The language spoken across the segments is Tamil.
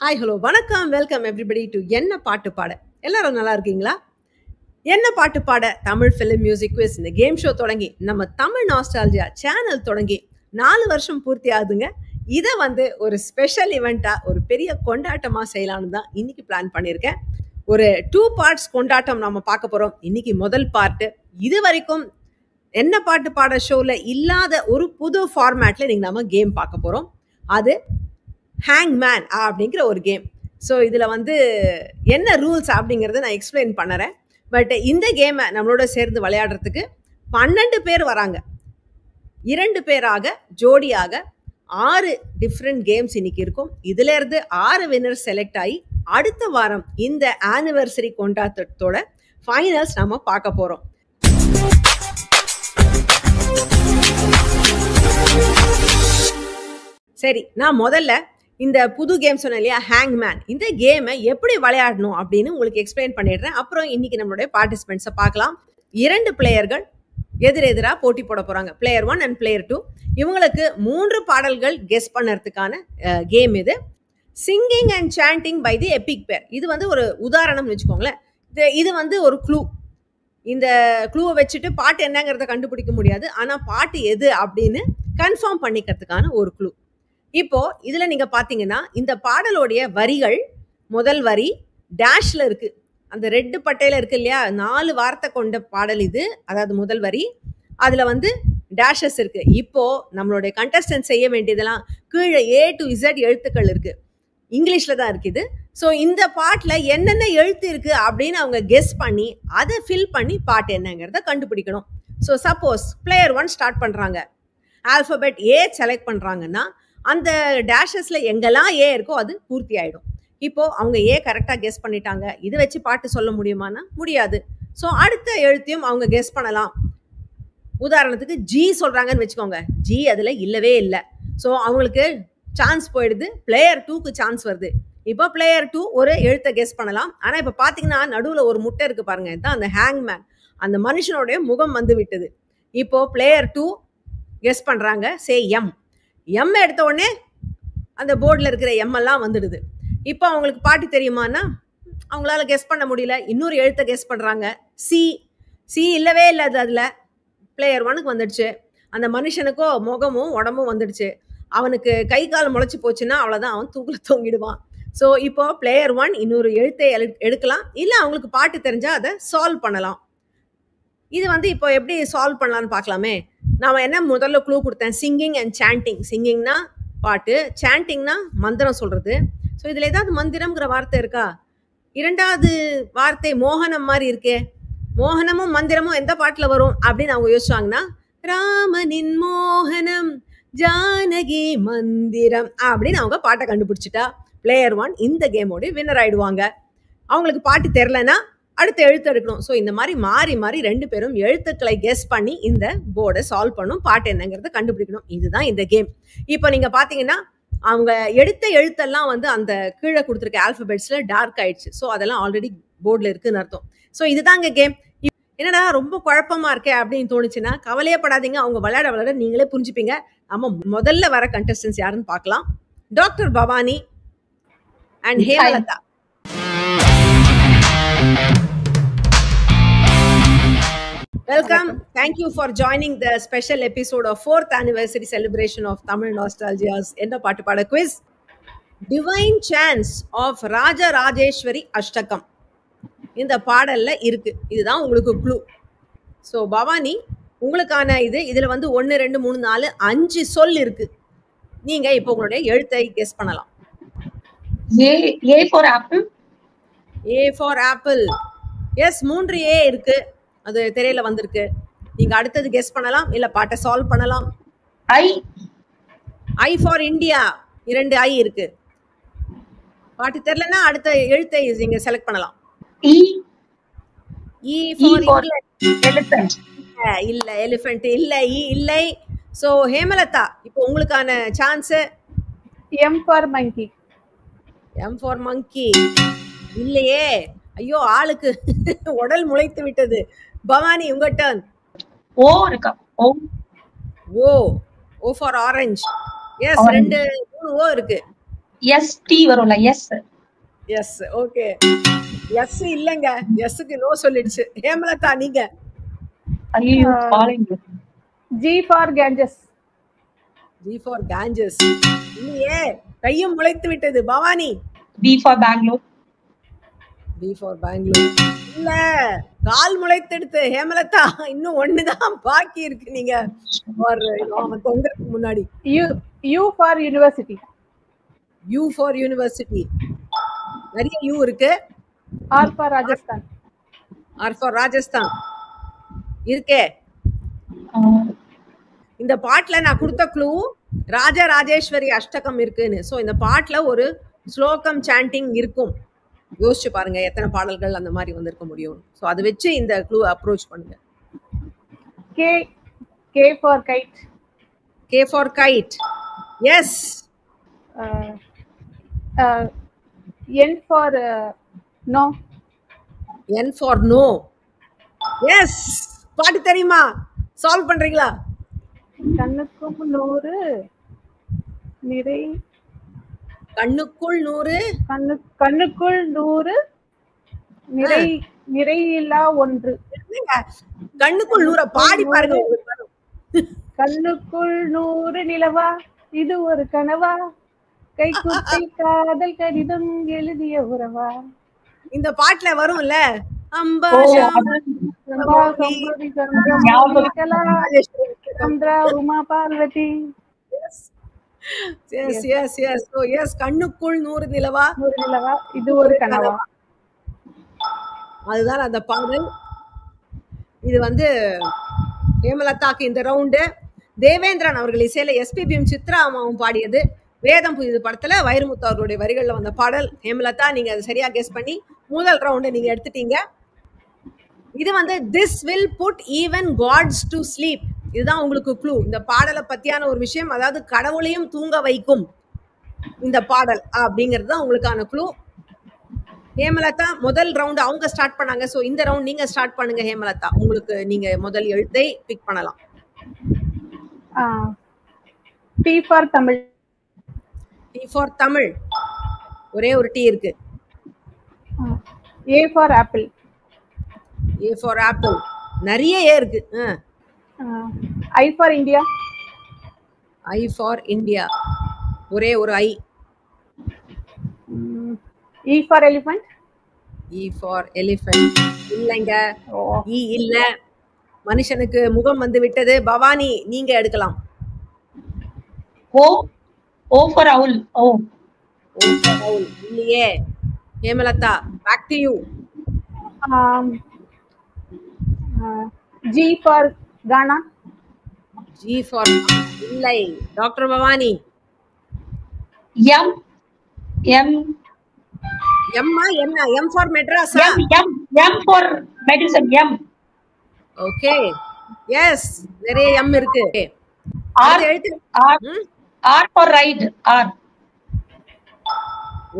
ஹாய் ஹலோ வணக்கம் வெல்கம் எவ்ரிபடி டு என்ன பாட்டு பாட. எல்லாரும் நல்லா இருக்கீங்களா? என்ன பாட்டு பாட தமிழ் ஃபிலிம் மியூசிக் குவிஸ் இந்த கேம் ஷோ தொடங்கி நம்ம தமிழ் நாஸ்டாலஜியா சேனல் தொடங்கி 4 வருஷம் பூர்த்தி ஆகுதுங்க. இதை ஒரு ஸ்பெஷல் இவெண்ட்டா ஒரு பெரிய கொண்டாட்டமா செய்யலாம்னு தான் இன்னைக்கு பிளான் பண்ணியிருக்கேன். ஒரு 2 பார்ட்ஸ் கொண்டாட்டம் நம்ம பார்க்க போறோம். இன்னைக்கு முதல் பார்ட்டு. இது வரைக்கும் என்ன பாட்டு பாட ஷோல இல்லாத ஒரு புது ஃபார்மேட்ல இன்னைக்கு நம்ம கேம் பார்க்க போறோம். அது ஹேங்மேன் அப்படிங்கிற ஒரு கேம். ஸோ இதில் என்ன ரூல்ஸ் அப்படிங்கிறத நான் எக்ஸ்பிளைன் பண்ணுறேன். பட் இந்த கேமை நம்மளோட சேர்ந்து விளையாடுறதுக்கு 12 பேர் வராங்க. 2 பேராக ஜோடியாக 6 டிஃப்ரெண்ட் கேம்ஸ் இன்னைக்கு இருக்கும். இதுலேருந்து 6 வின்னர் செலக்ட் ஆகி அடுத்த வாரம் இந்த ஆனிவர்சரி கொண்டாட்டத்தோட ஃபைனல்ஸ் நம்ம பார்க்க போகிறோம். சரி, நான் முதல்ல இந்த புது கேம் சொன்னேன் இல்லையா, ஹேங்மேன். இந்த கேமை எப்படி விளையாடணும் அப்படின்னு உங்களுக்கு எக்ஸ்பிளைன் பண்ணிடுறேன். அப்புறம் இன்னைக்கு நம்மளுடைய பார்ட்டிசிபென்ட்ஸை பார்க்கலாம். 2 பிளேயர்கள் எதிரெதிராக போட்டி போட போகிறாங்க. Player 1 and player 2. இவங்களுக்கு 3 பாடல்கள் கெஸ் பண்ணுறதுக்கான கேம் இது. Singing and chanting by the epic pair. இது ஒரு உதாரணம் வச்சுக்கோங்களேன். இது ஒரு க்ளூ. இந்த க்ளூவை வச்சுட்டு பாட்டு என்னங்கிறத கண்டுபிடிக்க முடியாது. ஆனால் பாட்டு எது அப்படின்னு கன்ஃபார்ம் பண்ணிக்கிறதுக்கான ஒரு க்ளூ. இப்போ இதுல நீங்க பாத்தீங்கன்னா இந்த பாடலோடைய வரிகள் முதல் வரி டேஷ்ல இருக்கு. அந்த ரெட் பட்டையில இருக்கு இல்லையா, 4 வார்த்தை கொண்ட பாடல் இது. அதாவது முதல் வரி அதுல டேஷஸ் இருக்கு. இப்போ நம்மளுடைய கண்டஸ்டன்ட் செய்ய வேண்டியதெல்லாம் கீழே A to Z எழுத்துக்கள் இருக்கு. இங்கிலீஷ்ல தான் இருக்குது. ஸோ இந்த பாட்டில் என்னென்ன எழுத்து இருக்கு அப்படின்னு அவங்க கெஸ் பண்ணி அதை ஃபில் பண்ணி பாட்டு என்னங்கிறத கண்டுபிடிக்கணும். ஸோ சப்போஸ் பிளேயர் 1 ஸ்டார்ட் பண்றாங்க, ஆல்பபெட் A செலக்ட் பண்றாங்கன்னா அந்த டேஷஸ்ல எங்கெல்லாம் ஏ இருக்கோ அது பூர்த்தி ஆயிடும். இப்போ அவங்க ஏ கரெக்டா கெஸ் பண்ணிட்டாங்க. இதை வச்சு பாட்டு சொல்ல முடியுமானா முடியாது. ஸோ அடுத்த எழுத்தையும் அவங்க கெஸ் பண்ணலாம். உதாரணத்துக்கு ஜி சொல்றாங்கன்னு வச்சுக்கோங்க, ஜி அதுல இல்லவே இல்லை. ஸோ அவங்களுக்கு சான்ஸ் போயிடுது. பிளேயர் 2க்கு சான்ஸ் வருது. இப்போ பிளேயர் 2 ஒரு எழுத்தை கெஸ் பண்ணலாம். ஆனா இப்போ பாத்தீங்கன்னா நடுவுல ஒரு முட்டை இருக்கு பாருங்க, இதுதான் அந்த ஹேங்மேன். அந்த மனுஷனுடைய முகம் விட்டது. இப்போ பிளேயர் 2 கெஸ் பண்றாங்க, சே எம். எம் எடுத்த உடனே அந்த போர்டில் இருக்கிற எம் எல்லாம் வந்துடுது. இப்போ அவங்களுக்கு பாட்டு தெரியுமானா அவங்களால கெஸ் பண்ண முடியல. இன்னொரு எழுத்தை கெஸ் பண்ணுறாங்க, சி. சி இல்லவே இல்லை, அது அதில் பிளேயர் 1க்கு வந்துடுச்சு. அந்த மனுஷனுக்கோ முகமும் உடம்பும் வந்துடுச்சு. அவனுக்கு கை கால் முளைச்சி போச்சுன்னா அவ்வளோதான், அவன் தூக்கில் தொங்கிடுவான். ஸோ இப்போ பிளேயர் 1 இன்னொரு எழுத்தை எடுக்கலாம். இல்லை அவங்களுக்கு பாட்டு தெரிஞ்சால் அதை சால்வ் பண்ணலாம். இது இப்போ எப்படி சால்வ் பண்ணலான்னு பார்க்கலாமே. நான் என்ன முதல்ல க்ளூ கொடுத்தேன், சிங்கிங் அண்ட் சாண்டிங். சிங்கிங்னா பாட்டு, சாண்டிங்னா மந்திரம் சொல்றது. ஸோ இதில் ஏதாவது மந்திரம்ங்கிற வார்த்தை இருக்கா? 2வது வார்த்தை மோகனம் மாதிரி இருக்கே. மோகனமும் மந்திரமும் எந்த பாட்டில் வரும் அப்படின்னு அவங்க யோசிச்சாங்கன்னா, ராமனின் மோகனம் ஜானகி மந்திரம் அப்படின்னு அவங்க பாட்டை கண்டுபிடிச்சிட்டா பிளேயர் 1 இந்த கேமோட வின்னர் ஆயிடுவாங்க. அவங்களுக்கு பாட்டு தெரிலனா அடுத்த எழுத்து எடுக்கணும். ஸோ இந்த மாதிரி மாறி மாறி 2 பேரும் எழுத்துக்களை கெஸ் பண்ணி இந்த போர்டை சால்வ் பண்ணும், பாட்டு என்னங்கிறத கண்டுபிடிக்கணும். இதுதான் இந்த கேம். இப்போ நீங்க பாத்தீங்கன்னா அவங்க எடுத்த எழுத்தெல்லாம் அந்த கீழே கொடுத்துருக்க ஆல்பபெட்ஸ்ல டார்க் ஆயிடுச்சு. ஸோ அதெல்லாம் ஆல்ரெடி போர்டில் இருக்குன்னு அர்த்தம். ஸோ இதுதாங்க கேம். என்னடா ரொம்ப குழப்பமா இருக்கே அப்படின்னு தோணுச்சுன்னா கவலையப்படாதீங்க, அவங்க விளையாட விளையாட நீங்களே புரிஞ்சுப்பீங்க. நம்ம முதல்ல வர கண்டஸ்டன்ஸ் யாருன்னு பார்க்கலாம். Doctor Bhavani and Hemalatha. Welcome. Thank you for joining the special episode of 4th anniversary celebration of Tamil Nostalgia's Enna Paattu Paada quiz. Divine Chance of Raja Rajeshwari Ashtakam. இந்த பாடல்ல இருக்கு. இதுதான் உங்களுக்கு க்ளூ. ஸோ பவானி உங்களுக்கான இதுல 1 2 3 4 5 சொல் இருக்கு. நீங்க இப்போ உங்களுடைய எழுத்தை கெஸ் பண்ணலாம். A for apple. A for apple. Yes, 3 A இருக்கு. அது திரையில வந்திருக்கு. நீங்க அடுத்தது கெஸ் பண்ணலாம், இல்ல பாட்டை சால்வ் பண்ணலாம். I for India. 2 I இருக்கு. பாட்டு தெரியலனா அடுத்த எழுத்தை நீங்க செலக்ட் பண்ணலாம். E for elephant. இல்ல எலிஃபண்ட் இல்ல, E இல்லை. சோ ஹேமலதா இப்போ உங்களுக்கான chance. M for monkey. M for monkey இல்லையே. ஐயோ, ஆளுக்கு உடல் முளைத்து விட்டது. பவானி உங்க டர்ன். O இருக்கா? O. O for orange. Yes, 2 3 O இருக்கு. எஸ்டி வரும்ல எஸ். எஸ். ஓகே. எஸ் இல்லங்க. எஸ்க்கு நோ சொல்லிடுச்சு. ஹேமலதா நீங்க. ஐயோ பாலிங். G for Ganges. G for Ganges. இல்லையே, கையும் முளைத்து விட்டது. Bhavani. B for Bangalore. B for Bangalore. இல்ல, கால் முளைத்தெடுத்து. ஹேமலதா இன்னும் ஒண்ணுதான் பாக்கி இருக்கு. நீங்க தொங்கறதுக்கு முன்னாடி. U for University. U for university. நிறைய யூ இருக்கு. R for Rajasthan. R for Rajasthan இருக்கே. இந்த பாட்டுல நான் கொடுத்த க்ளூ ராஜராஜேஸ்வரி அஷ்டகம் இருக்குன்னு. ஸோ இந்த பாட்டுல ஒரு ஸ்லோகம் சாண்டிங் இருக்கும். யோசிச்சு பாருங்க எத்தனை பாடல்கள் அந்த மாதிரி வந்திருக்க முடியும். ஸோ அதை வச்சு இந்த க்ளூ அப்ரோச் பண்ணுங்க. K for Kite. K for kite. Yes. N for No. N for no. Yes. பாட்டு தெரியுமா? சால்வ் பண்றீங்களா? கண்ணுக்கும் 100 நிறை. கண்ணுக்குள் 100. கண்ணுக்குள் 100 நிறை. நிறையில்லா ஒன்று. கண்ணுக்குள் 100 பாடி பாருங்க. கண்ணுக்குள் 100 நிலவா, இது ஒரு கனவா, கைக்குட்டை காதல் கடிதம் எழுதிய உறவா. இந்த பாட்டுல வரும்ல, அம்பா சந்திரா உமா பார்வதி. கண்ணுக்குள் 100 நிலவா, இது ஒரு கனவா. அதுதான் அந்த பாடல். இது ஹேமலதாக்கு இந்த ரவுண்டு. தேவேந்திரன் அவர்கள் இசையில எஸ்பிபியும் சித்ரா அம்மாவும் பாடியது. வேதம் புதிது படத்துல வைரமுத்து அவர்களுடைய வரிகள்ல வந்த பாடல். ஹேமலதா நீங்க அதை சரியா கெஸ் பண்ணி முதல் ரவுண்டை நீங்க எடுத்துட்டீங்க. இது this will put even gods to sleep. இதுதான் உங்களுக்கு க்ளூ. இந்த பாடலை பத்தியான ஒரு விஷயம், அதாவது கடவுளையும் தூங்க வைக்கும் இந்த பாடல் அப்படிங்கிறது தான் உங்களுக்கான க்ளூ. ஹேமலதா முதல் ரவுண்ட் அவங்க ஸ்டார்ட் பண்ணாங்க. ஸோ இந்த ரவுண்ட் நீங்க ஸ்டார்ட் பண்ணுங்க ஹேமலதா. உங்களுக்கு நீங்க முதல் எழுத்தை பிக் பண்ணலாம். T for Tamil. T for Tamil. ஒரே ஒரு டி இருக்கு. A for apple. A for apple. நிறைய ஏ இருக்கு. I for India. I for India. ஒரே ஒரு ஐ. E for elephant. E for elephant. இல்லங்க. E இல்ல. மனுஷனுக்கு முகம் விட்டது. பவானி நீங்க எடுக்கலாம். O for owl. O for owl. இல்லையே. Hemalatha back to you. G for Ghana. G for இல்லை. டாக்டர் பவானி. M எம்மா என்ன? M for Madras. M for medicine. M. Okay. Yes, நிறைய எம் இருக்கு. R for ride. R.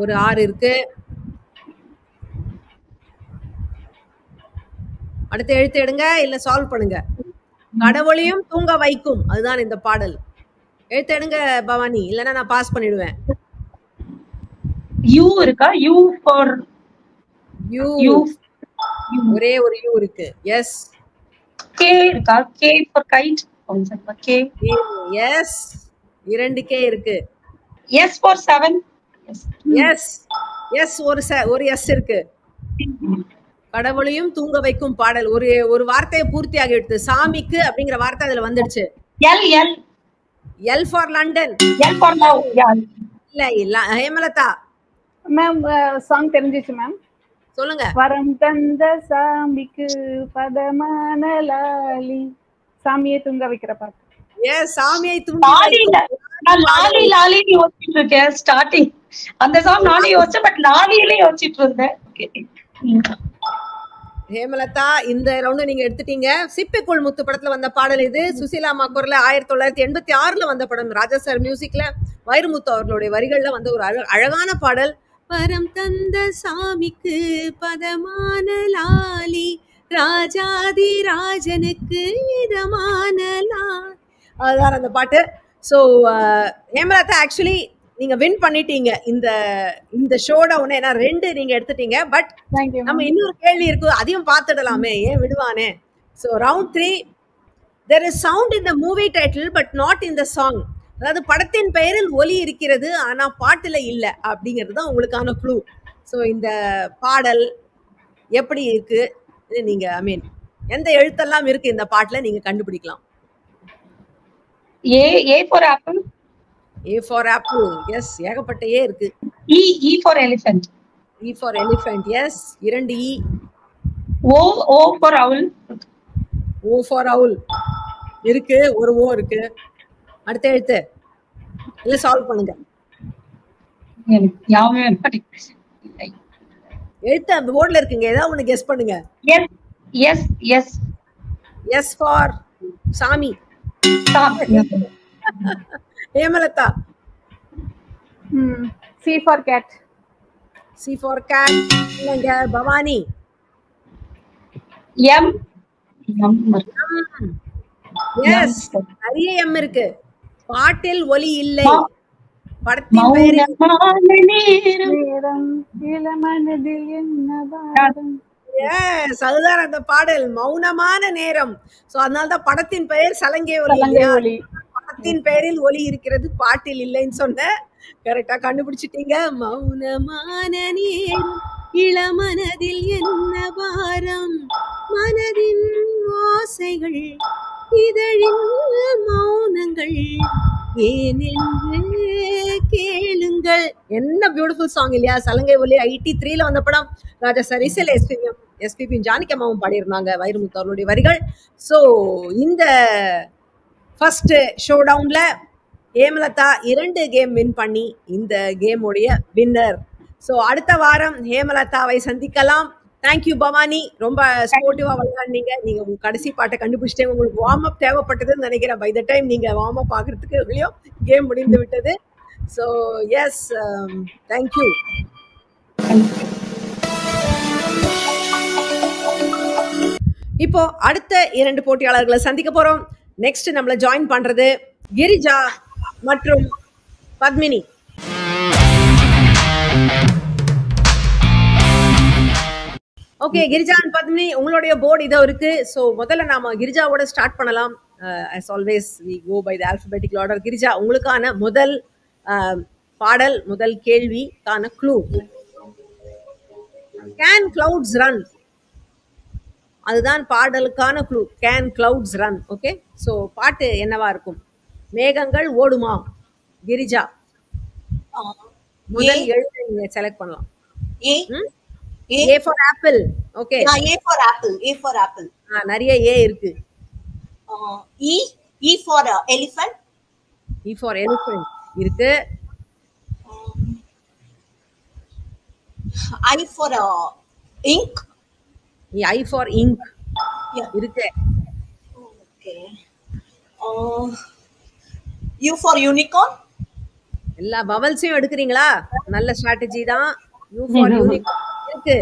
ஒரு ஆர் இருக்கு. அடுத்த எழுத்து எடுங்க, இல்ல சால்வ் பண்ணுங்க. கடவுளையும் தூங்க வைக்கும், அதுதான் இந்த பாடல். எழுத்து எடுங்க பவானி, இல்லன்னா நான் பாஸ் பண்ணிடுவேன். U இருக்கா? U for U. ஒரே ஒரு U இருக்கு. எஸ். K இருக்கா? K for kite. K. Yes. 2 K இருக்கு. S for 7. எஸ். எஸ் ஒரு எஸ் இருக்கு. கடவுளையும் தூங்க வைக்கும் பாடல். ஒரு வார்த்தையை பூர்த்தி ஆகிடுது. சாமிக்கு அப்படிங்கிற வார்த்தை அதுல வந்துடுச்சு. L for London. L for love. இல்ல ஹேமலதா மேம் சாங் தெரிஞ்சிச்சு மேம். சொல்லுங்க. வரம் தந்த சாமிக்கு பதமான லாலி. சாமியை தூங்க வைக்கிற பாட்டு. எஸ், சாமியை தூங்க. நான் லாலி லாலி யோசிச்சிட்டு இருக்கேன் ஸ்டார்டிங். அந்த சாங் நானே யோசிச்சேன், பட் லாலியிலே யோசிச்சிட்டு இருந்தேன். ஹேமலதா இந்த ரவுண்ட் நீங்க எடுத்துட்டீங்க. சிப்பிக்குள் முத்து படத்துல வந்த பாடல் இது. சுசீலா அம்மா குரல்ல 1986 வந்த படம். ராஜா சார் மியூசிக்ல வைரமுத்து அவர்களுடைய வரிகள்ல ஒரு அழகான பாடல். வரம் தந்த சாமிக்கு பதமான லாலி, ராஜாதி ராஜனுக்கு இதமான லாலி. அதுதான் அந்த பாட்டு. ஸோ ஹேமலதா ஆக்சுவலி நீங்க வின் பண்ணிட்டீங்க இந்த இந்த ஷோட ஒண்ணு. ஏன்னா 2 நீங்க எடுத்துட்டீங்க. பட் தேங்க்யூ நம்ம இன்னொரு கேள்வி இருக்கு, அதையும் பார்த்துடலாமே, ஏன் விடுவானே. So round 3, there is sound in the movie title but not in the song. அதாவது படத்தின் பெயரில் ஒலி இருக்கிறது ஆனா பாட்டுல இல்ல அப்படிங்கிறது தான் உங்களுக்கான க்ளூ. ஸோ இந்த பாடல் எப்படி இருக்கு, நீங்க ஐ மீன் எந்த எழுத்தெல்லாம் இருக்கு இந்த பாட்டுல நீங்க கண்டுபிடிக்கலாம். A for apple. A for apple, yes, ஏகப்பட்ட ஏ இருக்கு. E for elephant. E for elephant, yes, 2 E. O for owl. O for owl இருக்கு, ஒரு O இருக்கு. அடுத்த எழுத்து இல்ல சால்வ் பண்ணுங்க. எழுத்து அந்த போர்ட்ல இருக்குங்க, ஏதாவது ஒண்ணு கெஸ் பண்ணுங்க. எஸ் ஃபார் சாமி. Hemalatha. C for cat. C for cat. இல்லங்க பவானி. M. எஸ், நிறைய எம் இருக்கு. பாட்டில் ஒலி இல்லை, படத்தின் பெயரில் இளமனதில் என்ன பாரம். எஸ், அதுதான் அந்த பாடல், மௌனமான நேரம். சோ அதனாலதான் படத்தின் பெயர் சலங்கை ஒலி. படத்தின் பெயரில் ஒலி இருக்கிறது, பாட்டில் இல்லைன்னு சொன்ன. கரெக்டா கண்டுபிடிச்சிட்டீங்க. மௌனமான நேரம், இளமனதில் என்ன பாரம், மனதின் ஓசைகள், இதழின் மௌனங்கள், ஏனென்று கேளுங்கள். என்ன பியூட்டிஃபுல் சாங் இல்லையா, சலங்கை ஒலி. 83ல வந்த படம். ராஜா சரிசல் எஸ்பிபி ஜானகி அம்மாவும் பாடியிருந்தாங்க, வைரமுத்து அவருடைய வரிகள். ஸோ இந்த ஃபர்ஸ்ட் ஷோ டவுன்ல ஹேமலதா 2 கேம் வின் பண்ணி இந்த கேமுடைய வின்னர். ஸோ அடுத்த வாரம் ஹேமலதாவை சந்திக்கலாம். தேங்க்யூ பவானி, ரொம்ப ஸ்போர்ட்டிவா விளையாடுனீங்க. நீங்க உங்க கடைசி பாட்டை கண்டுபிடிச்சிட்டே. உங்களுக்கு வார்ம் அப் தேவைப்பட்டதுன்னு நினைக்கிறேன். பை த டைம் நீங்க வார்ம் அப் ஆகிறதுக்கு கேம் முடிந்து விட்டது. So yes, thank you. இப்போ அடுத்த 2 போட்டியாளர்களை சந்திக்க போறோம். நெக்ஸ்ட் நம்மள ஜாயின் பண்றது கிரிஜா மற்றும் பத்மினி. ஓகே, கிரிஜா அண்ட் பத்மினி, உங்களுடைய போர்டு இதோ இருக்கு. ஸோ முதல்ல நாம கிரிஜாவோட ஸ்டார்ட் பண்ணலாம். as always we go by the alphabetical order. Girija, உங்களுக்கான முதல் பாடல், முதல் கேள்விக்கான க்ளூ. Can clouds run? அதுதான் பாடலுக்கான clue. Can clouds run? Okay, so பாட்டு என்னவா இருக்கும்? மேகங்கள் ஓடுமா? கிரிஜா, முதல் எழுத்தை நீங்க செலக்ட் பண்ணலாம். A for apple. Okay. A for apple. A for apple. நிறைய A இருக்கு. E for elephant. E for elephant இருக்கு. I for ink. I for ink. Yeah. இருக்கு. Okay. U for unicorn. எல்லா வவல்ஸையும் எடுக்கிறீங்களா? நல்ல ஸ்ட்ராட்டஜி தான். U for unicorn இருக்கு.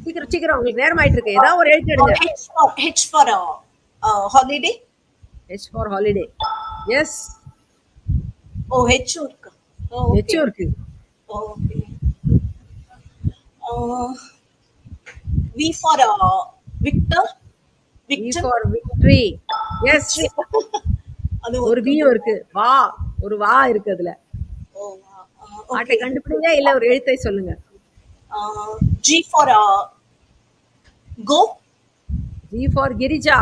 சீக்கிரம் சீக்கிரம், உங்களுக்கு நேரம் ஆயிட்டு இருக்கு. ஏதாவது ஒரு எழுத்து எடுங்க. H for holiday. H for holiday. Yes. H இருக்கு. H இருக்கு. Okay. V for Victor. V for victory. Yes. ஒரு V இருக்கு. வா, ஒரு வா இருக்கு அதுல. பாட்டை கண்டுபிடிங்க, இல்ல ஒரு எழுத்தை சொல்லுங்க. G for go. G for Girija.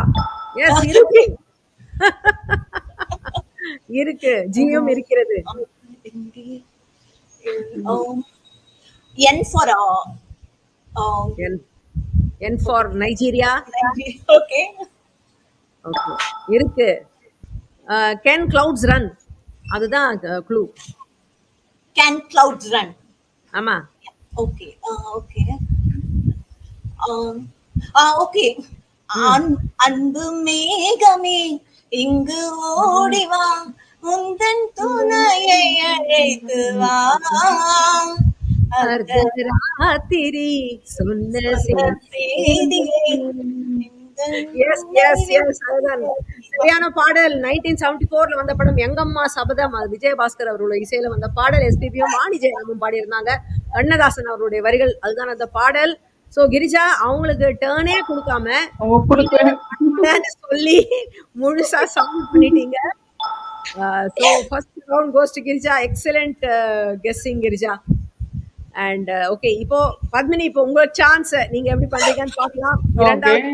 Yes, இருக்கு. இருக்கு, ஜியும் இருக்கிறது. N for N for Nigeria. Okay. Okay, இருக்கு. Can clouds run? அதுதான் க்ளூ. Can clouds run? ஆமா. Okay. Okay. Okay. அன்பு மேகமே இங்கு ஓடிவா, உந்தன் துணையை அழைத்து வா. அர்த்தராத்திரி சொன்ன செய்தியை அதுதான் சரியான பாடல். 1974 வந்த படம் எங்கம்மா சபதம். விஜயபாஸ்கர் அவருடைய இசையில வந்த பாடல். எஸ்பிபியும் வாணி ஜெயராமும் பாடியிருந்தாங்க. கண்ணதாசன் அவருடைய வரிகள். அதுதான் அந்த பாடல். சோ கிரிஜா அவங்களுக்கு டேர்னே கொடுக்காம சொல்லி முழுசா சவுண்ட் பண்ணிட்டீங்க. So first round goes to Girija. Excellent guessing, Girija. And okay, இப்போ பத்மினி, இப்போ உங்க சான்ஸ், நீங்க எப்படி பண்றீங்கன்னு பார்க்கலாம். இரண்டாவது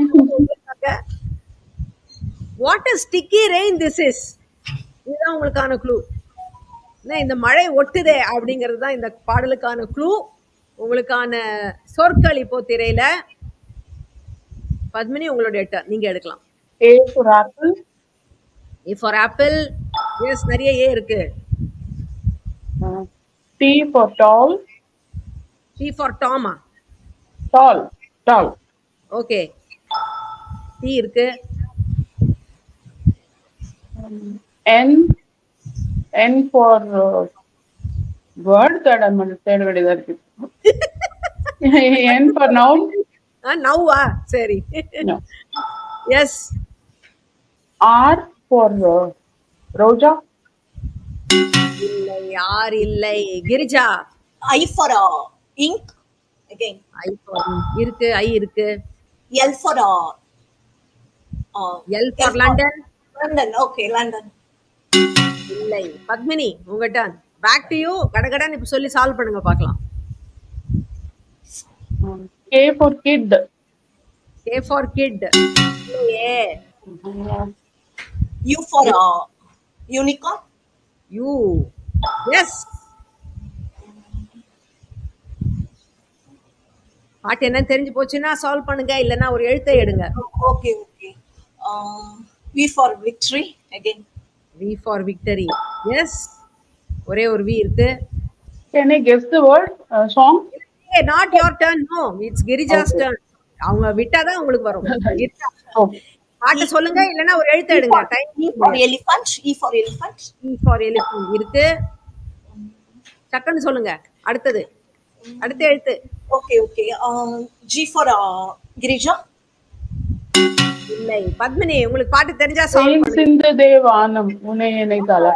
what is sticky rain this is, இதுதான் உங்களுக்கான க்ளூ. இந்த மழை ஒட்டுதே அப்படிங்கிறது தான் இந்த பாடலுக்கான க்ளூ. உங்களுக்கான சொற்கள் இப்போ திரையில. பத்மினி உங்களுடைய டர்ன், நீங்க எடுக்கலாம். A for apple. A for apple. Yes, நிறைய ஏ இருக்கு. T for tall. T for Tom. Tall. Okay, T இருக்கு. N for word that I'm going to say வேண்டியதா இருக்கு. N for noun. நௌவா, சரி. No. Yes. R for ரோஜா. இல்லை, யார் இல்லை. Girija. I for ink again. I for இருக்கு, I இருக்கு. L for L for London. Okay, London. இல்லை. பத்மினி உங்க டர்ன். Back to you. கடகடன் இப்ப சொல்லி சால்வ் பண்ணுங்க பார்க்கலாம். K for kid. K for kid. இல்லையே. U for unicorn. U. Yes. பாட்டு என்ன தெரிஞ்சு போச்சுன்னா சால்வ் பண்ணுங்க, இல்லனா ஒரு எழுத்தை எடுங்க. Okay. V for victory again. V for victory. Yes. ஒரே ஒரு V இருக்கு. Can I guess the word? Song? Hey, not your turn. No, it's Girija's turn. அவங்க விட்டாதான் உங்களுக்கு வரும். பாட்டு சொல்லுங்க, இல்லனா ஒரு எழுத்து எடுங்க. E for elephant. E for elephant. E for elephant இருக்கு. சக்கன்னு சொல்லுங்க. அடுத்த எழுத்து. Okay. G for Girija. இல்லை. பத்மினி உங்களுக்கு பாட்டு தெரிஞ்சா சால்வ் பண்ணுங்க. சிந்து தேவானம் உன்னை நினைத்தாளா.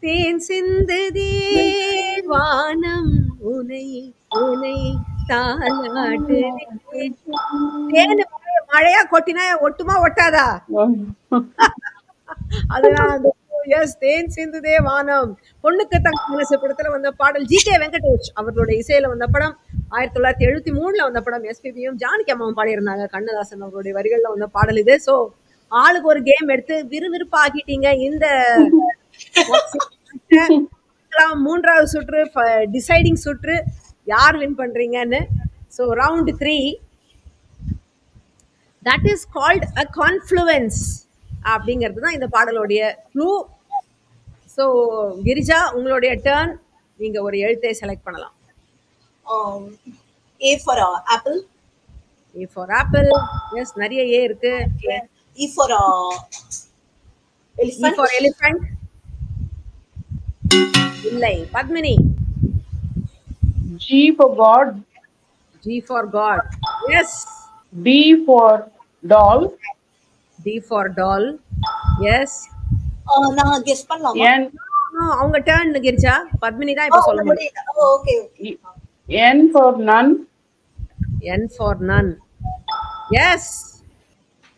தேன் சிந்து தேவானம் உன்னை தாலாட்டு. தேன் மழையா கொட்டினா ஒட்டுமா ஒட்டாதா? அதுதான். எஸ், தேன் சிந்து தேவானம். பொண்ணுக்கு தங்க மனசு படத்துல வந்த பாடல். ஜி.கே. வெங்கடேஷ் அவர்களுடைய இசையில வந்த படம். 1973 வந்த படம். எஸ்பிபியும் ஜானகி அம்மாவும் பாடியிருந்தாங்க. கண்ணதாசன் அவருடைய வரிகள்ல வந்த பாடல் இது. சோ ஆளுக்கு ஒரு கேம் எடுத்து விறுவிறுப்பா ஆக்கிட்டீங்க. இந்த மூன்றாவது சுற்று, டிசைடிங் சுற்று, யார் வின் பண்றீங்கன்னு. So round 3, that is called a confluence அப்படிங்கிறது தான் இந்த பாடலுடைய க்ளூ. ஸோ கிரிஜா உங்களுடைய டர்ன். நீங்க ஒரு எழுத்தை செலக்ட் பண்ணலாம். A for apple. A for apple. Yes, நிறைய ஏ இருக்கு. E for elephant. E for elephant. இல்லை. Padmini. G for God. G for God. Yes. D for doll. D for doll. Yes. நான் கெஸ் பண்ணலாமா? No, அவங்க டர்ன் கிரிஜா. பத்மினி தான் இப்ப சொல்ல முடியும். Okay. N for none. N for none. Yes.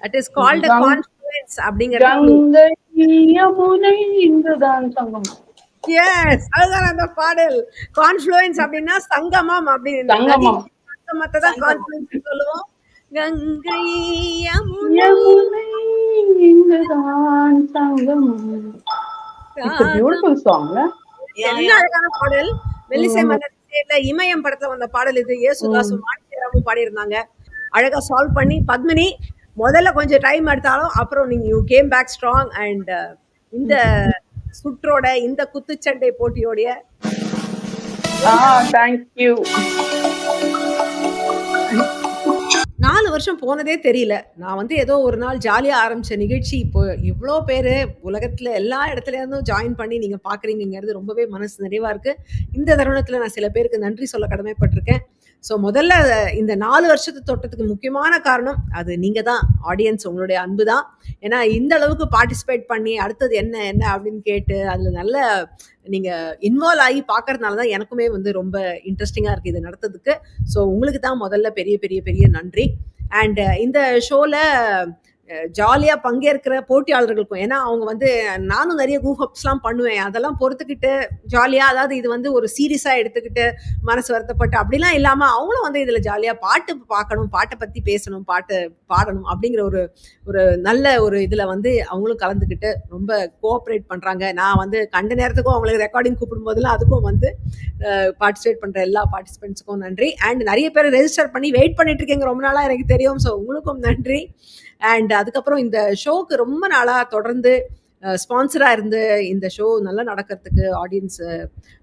That is called a confluence அப்படிங்கிறது. கங்கை யமுனை இங்குதான் சங்கமம். எஸ், அதுதான் அந்த பாடல். கான்ஃப்ளூயன்ஸ் அப்படின்னா சங்கமம் அப்படின்னு. சங்கமத்தை தான் கான்ஃப்ளூயன்ஸ் சொல்லுவோம். கங்கை யமுனை இங்குதான் சங்கமம். It's a beautiful song, right? என்ன அழகான பாடல். மெல்லிசை மன்னர் இசையில இமயம் படத்துல வந்த பாடல் இது. ஏசுதாசும் வாணிஜெயராமும் பாடியிருந்தாங்க. அழகா சால்வ் பண்ணி பத்மினி முதல்ல கொஞ்சம் டைம் எடுத்தாலும் அப்புறம் நீங்க you came back strong. And இந்த சுற்றோட, இந்த குத்துச்சண்டை போட்டியோடைய thank you. 4 வருஷம் போனதே தெரியல. நான் வந்து ஏதோ ஒரு நாள் ஜாலியா ஆரம்பிச்ச நிகழ்ச்சி இப்போ இவ்ளோ பேரு உலகத்துல எல்லா இடத்துல இருந்தும் ஜாயின் பண்ணி நீங்க பார்க்குறீங்கங்கிறது ரொம்பவே மனசு நிறைவா இருக்கு. இந்த தருணத்துல நான் சில பேருக்கு நன்றி சொல்ல கடமைப்பட்டிருக்கேன். ஸோ முதல்ல இந்த 4 வருஷத்து தொட்டத்துக்கு முக்கியமான காரணம் அது நீங்க தான், ஆடியன்ஸ், உங்களுடைய அன்பு தான். ஏன்னா இந்த அளவுக்கு பார்ட்டிசிபேட் பண்ணி அடுத்தது என்ன என்ன அப்படின்னு கேட்டு அதில் நல்ல நீங்க இன்வால்வ் ஆகி பார்க்கறதுனால தான் எனக்குமே வந்து ரொம்ப இன்ட்ரெஸ்டிங்காக இருக்குது இது நடத்துறதுக்கு. ஸோ உங்களுக்கு தான் முதல்ல பெரிய பெரிய பெரிய நன்றி. அண்ட் இந்த ஷோவில் ஜாலியாக பங்கேற்கிற போட்டியாளர்களுக்கும், ஏன்னா அவங்க வந்து நானும் நிறைய கூஹப்ஸ்லாம் பண்ணுவேன், அதெல்லாம் பொறுத்துக்கிட்டு ஜாலியாக, அதாவது இது வந்து ஒரு சீரியஸாக எடுத்துக்கிட்டு மனசு வருத்தப்பட்டு அப்படிலாம் இல்லாமல் அவங்களும் வந்து இதில் ஜாலியாக பாட்டு பார்க்கணும், பாட்டை பற்றி பேசணும், பாட்டு பாடணும் அப்படிங்கிற ஒரு ஒரு நல்ல ஒரு இதில் வந்து அவங்களும் கலந்துக்கிட்டு ரொம்ப கோஆப்ரேட் பண்ணுறாங்க. நான் வந்து கண்ட நேரத்துக்கும் அவங்களுக்கு ரெக்கார்டிங் கூப்பிடும் போதெல்லாம் அதுக்கும் வந்து பார்ட்டிசிபேட் பண்ணுற எல்லா பார்ட்டிசிபெண்ட்ஸுக்கும் நன்றி. அண்ட் நிறைய பேர் ரெஜிஸ்டர் பண்ணி வெயிட் பண்ணிட்டு இருக்கீங்க ரொம்ப நாளாக எனக்கு தெரியும். ஸோ உங்களுக்கும் நன்றி. அண்ட் அதுக்கப்புறம் இந்த ஷோக்கு ரொம்ப நாளாக தொடர்ந்து ஸ்பான்சராக இருந்து இந்த ஷோ நல்லா நடக்கிறதுக்கு, ஆடியன்ஸ்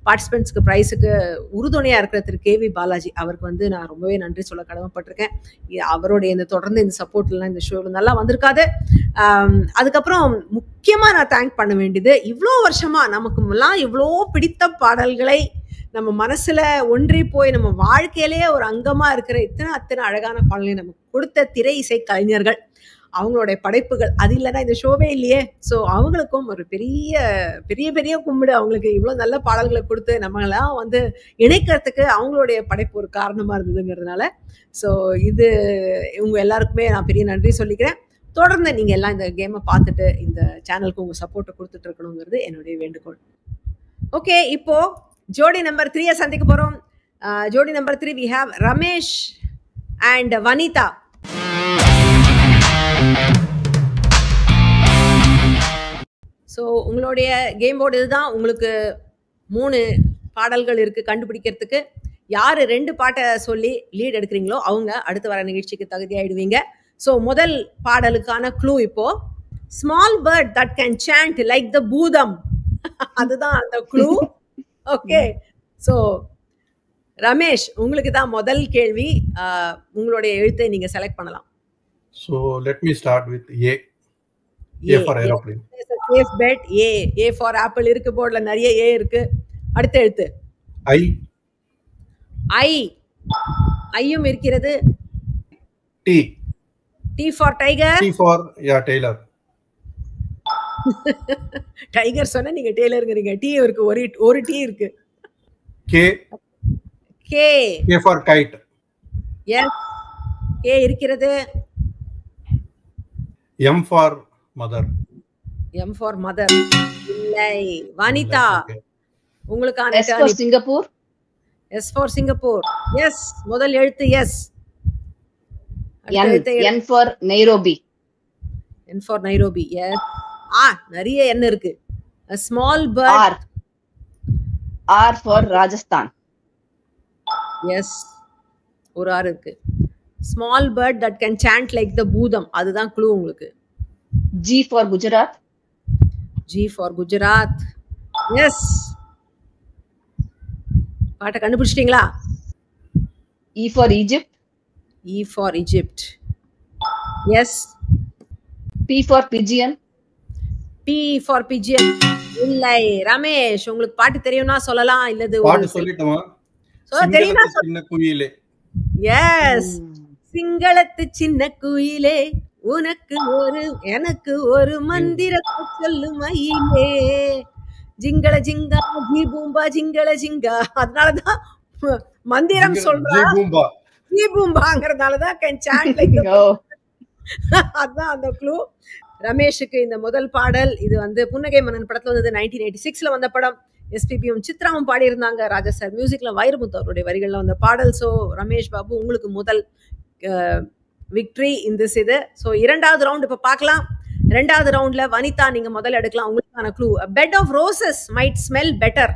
பார்ட்டிசிபெண்ட்ஸ்க்கு ப்ரைஸுக்கு உறுதுணையாக இருக்கிற திரு கேவி பாலாஜி அவருக்கு வந்து நான் ரொம்பவே நன்றி சொல்ல கடமைப்பட்டிருக்கேன். அவருடைய இந்த தொடர்ந்து இந்த சப்போர்ட்லாம் இந்த ஷோ நல்லா வந்திருக்காது. அதுக்கப்புறம் முக்கியமாக நான் தேங்க் பண்ண வேண்டியது, இவ்வளோ வருஷமாக நமக்குலாம் இவ்வளோ பிடித்த பாடல்களை நம்ம மனசுல ஒன்றி போய் நம்ம வாழ்க்கையிலேயே ஒரு அங்கமா இருக்கிற அத்தனை அழகான பாடல்களை நமக்கு கொடுத்த திரை இசை கலைஞர்கள், அவங்களுடைய படைப்புகள், அது இல்லைன்னா இந்த ஷோவே இல்லையே. ஸோ அவங்களுக்கும் ஒரு பெரிய பெரிய பெரிய கும்பிடு. அவங்களுக்கு இவ்வளோ நல்ல பாடல்களை கொடுத்து நம்மளாம் வந்து இணைக்கிறதுக்கு அவங்களுடைய படைப்பு ஒரு காரணமாக இருந்ததுங்கிறதுனால ஸோ இது இவங்க எல்லாருக்குமே நான் பெரிய நன்றி சொல்லிக்கிறேன். தொடர்ந்து நீங்கள் எல்லாம் இந்த கேமை பார்த்துட்டு இந்த சேனலுக்கு உங்கள் சப்போர்ட்டை கொடுத்துட்டு இருக்கணுங்கிறது என்னுடைய வேண்டுகோள். ஓகே, இப்போ ஜோடி நம்பர் 3 சந்திக்க போகிறோம். ஜோடி number 3 we have Ramesh and Vanitha. So உங்களுடைய கேம் போர்டு இதுதான். உங்களுக்கு 3 பாடல்கள் இருக்குது கண்டுபிடிக்கிறதுக்கு. யார் 2 பாட்டை சொல்லி லீட் எடுக்கிறீங்களோ அவங்க அடுத்து வர நிகழ்ச்சிக்கு தகுதியாயிடுவீங்க. ஸோ முதல் பாடலுக்கான க்ளூ இப்போ, small bird that can chant like the பூதம், அதுதான் அந்த க்ளூ. ஓகே, ஸோ ரமேஷ் உங்களுக்கு தான் முதல் கேள்வி. உங்களுடைய எழுத்தை நீங்க செலக்ட் பண்ணலாம். So let me start with A. A for aeroplane. Safe bet. A for apple இருக்கு, போர்டுல நிறைய A இருக்கு. அடுத்த எழுத்து ஐயும் இருக்கிறது. T for tiger. T for Taylor. Tiger சொன்னா நீங்க டெய்லருங்கிறீங்க. T இருக்கு, ஒரு T இருக்கு. K for kite. Yes, K இருக்கிறது. M for mother. M for mother இல்லை. வனிதா உங்களுக்கான S for Singapore. S for Singapore. Yes, முதல் எழுத்து S. N for Nairobi. N for Nairobi. Yes. நிறைய N இருக்கு. A small bird. R for Rajasthan. Yes, ஒரு R இருக்கு. Small bird that can chant like the பூதம், அதுதான் க்ளூ உங்களுக்கு. G for Gujarat. G for Gujarat. Yes, பாட்டை கண்டுபிடிச்சிட்டீங்களா? E for Egypt. E for Egypt. Yes. P for Pigeon. P for Pigeon இல்லை. ரமேஷ் உங்களுக்கு பாட்டு தெரியும்னா சொல்லலாம், இல்லது பாட்டு சொல்லிட்டோமா? தெரியுமா? சின்ன குயிலே. Yes, சிங்களத்து சின்ன குயிலே உனக்கு எனக்கு ஒரு மந்திரத்தை சொல்லு மயிலே, ஜிங்கள ஜிங்கா ஜி பூம்பா ஜிங்கள ஜிங்கா. அதனாலதான் மந்திரம் சொல்றா, ஜி பூம்பாங்கிறதுனாலதான் கேன் சாண்ட் லைக் அதுதான் அந்த க்ளூ. ரமேஷுக்கு இந்த முதல் பாடல் இது வந்து புன்னகை மன்னன் படத்துல வந்தது. 1986ல வந்த படம். எஸ்பிபியும் சித்ராவும் பாடியிருந்தாங்க. ராஜா சார் மியூசிக்ல வைரமுத்து அவருடைய வரிகள்ல வந்த பாடல். ஸோ ரமேஷ் பாபு உங்களுக்கு முதல் விக்டரி இந்த இது. ஸோ 2வது ரவுண்ட் இப்போ பார்க்கலாம். 2வது ரவுண்ட்ல வனிதா நீங்க முதல் எடுக்கலாம். உங்களுக்கான clue, bed of roses might smell better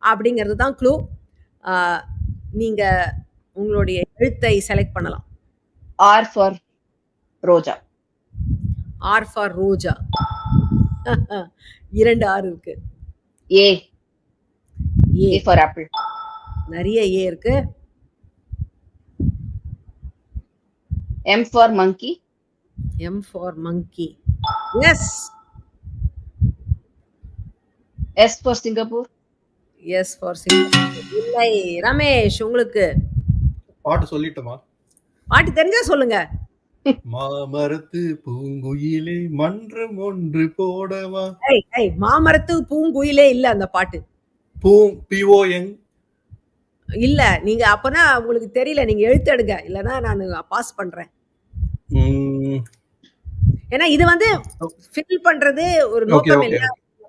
அப்படிங்கிறது தான் க்ளூ. நீங்க உங்களுடைய எழுத்தை செலக்ட் பண்ணலாம். R for Roja. R for Roja. 2 R இருக்கு. A for apple. நிறைய A இருக்கு. M for monkey. M for monkey. Yes. S for Singapore. Yes for Singapore. இல்லை. ரமேஷ் உங்களுக்கு பாட்டு சொல்லிட்டுமா? பாட்டு தெரிஞ்சா சொல்லுங்க. மாமரத்து பூங்குயிலே மன்றம் ஒன்று போடவா. மாமரத்து பூங்குயிலே இல்ல அந்த பாட்டு. PON இல்ல. நீங்க அப்பனா உங்களுக்கு தெரியல, நீங்க எழுத்து எடுங்க, இல்லனா நான் பாஸ் பண்றேன். ஏன்னா இது வந்து ஃபில் பண்றது ஒரு நோக்கம் இல்ல.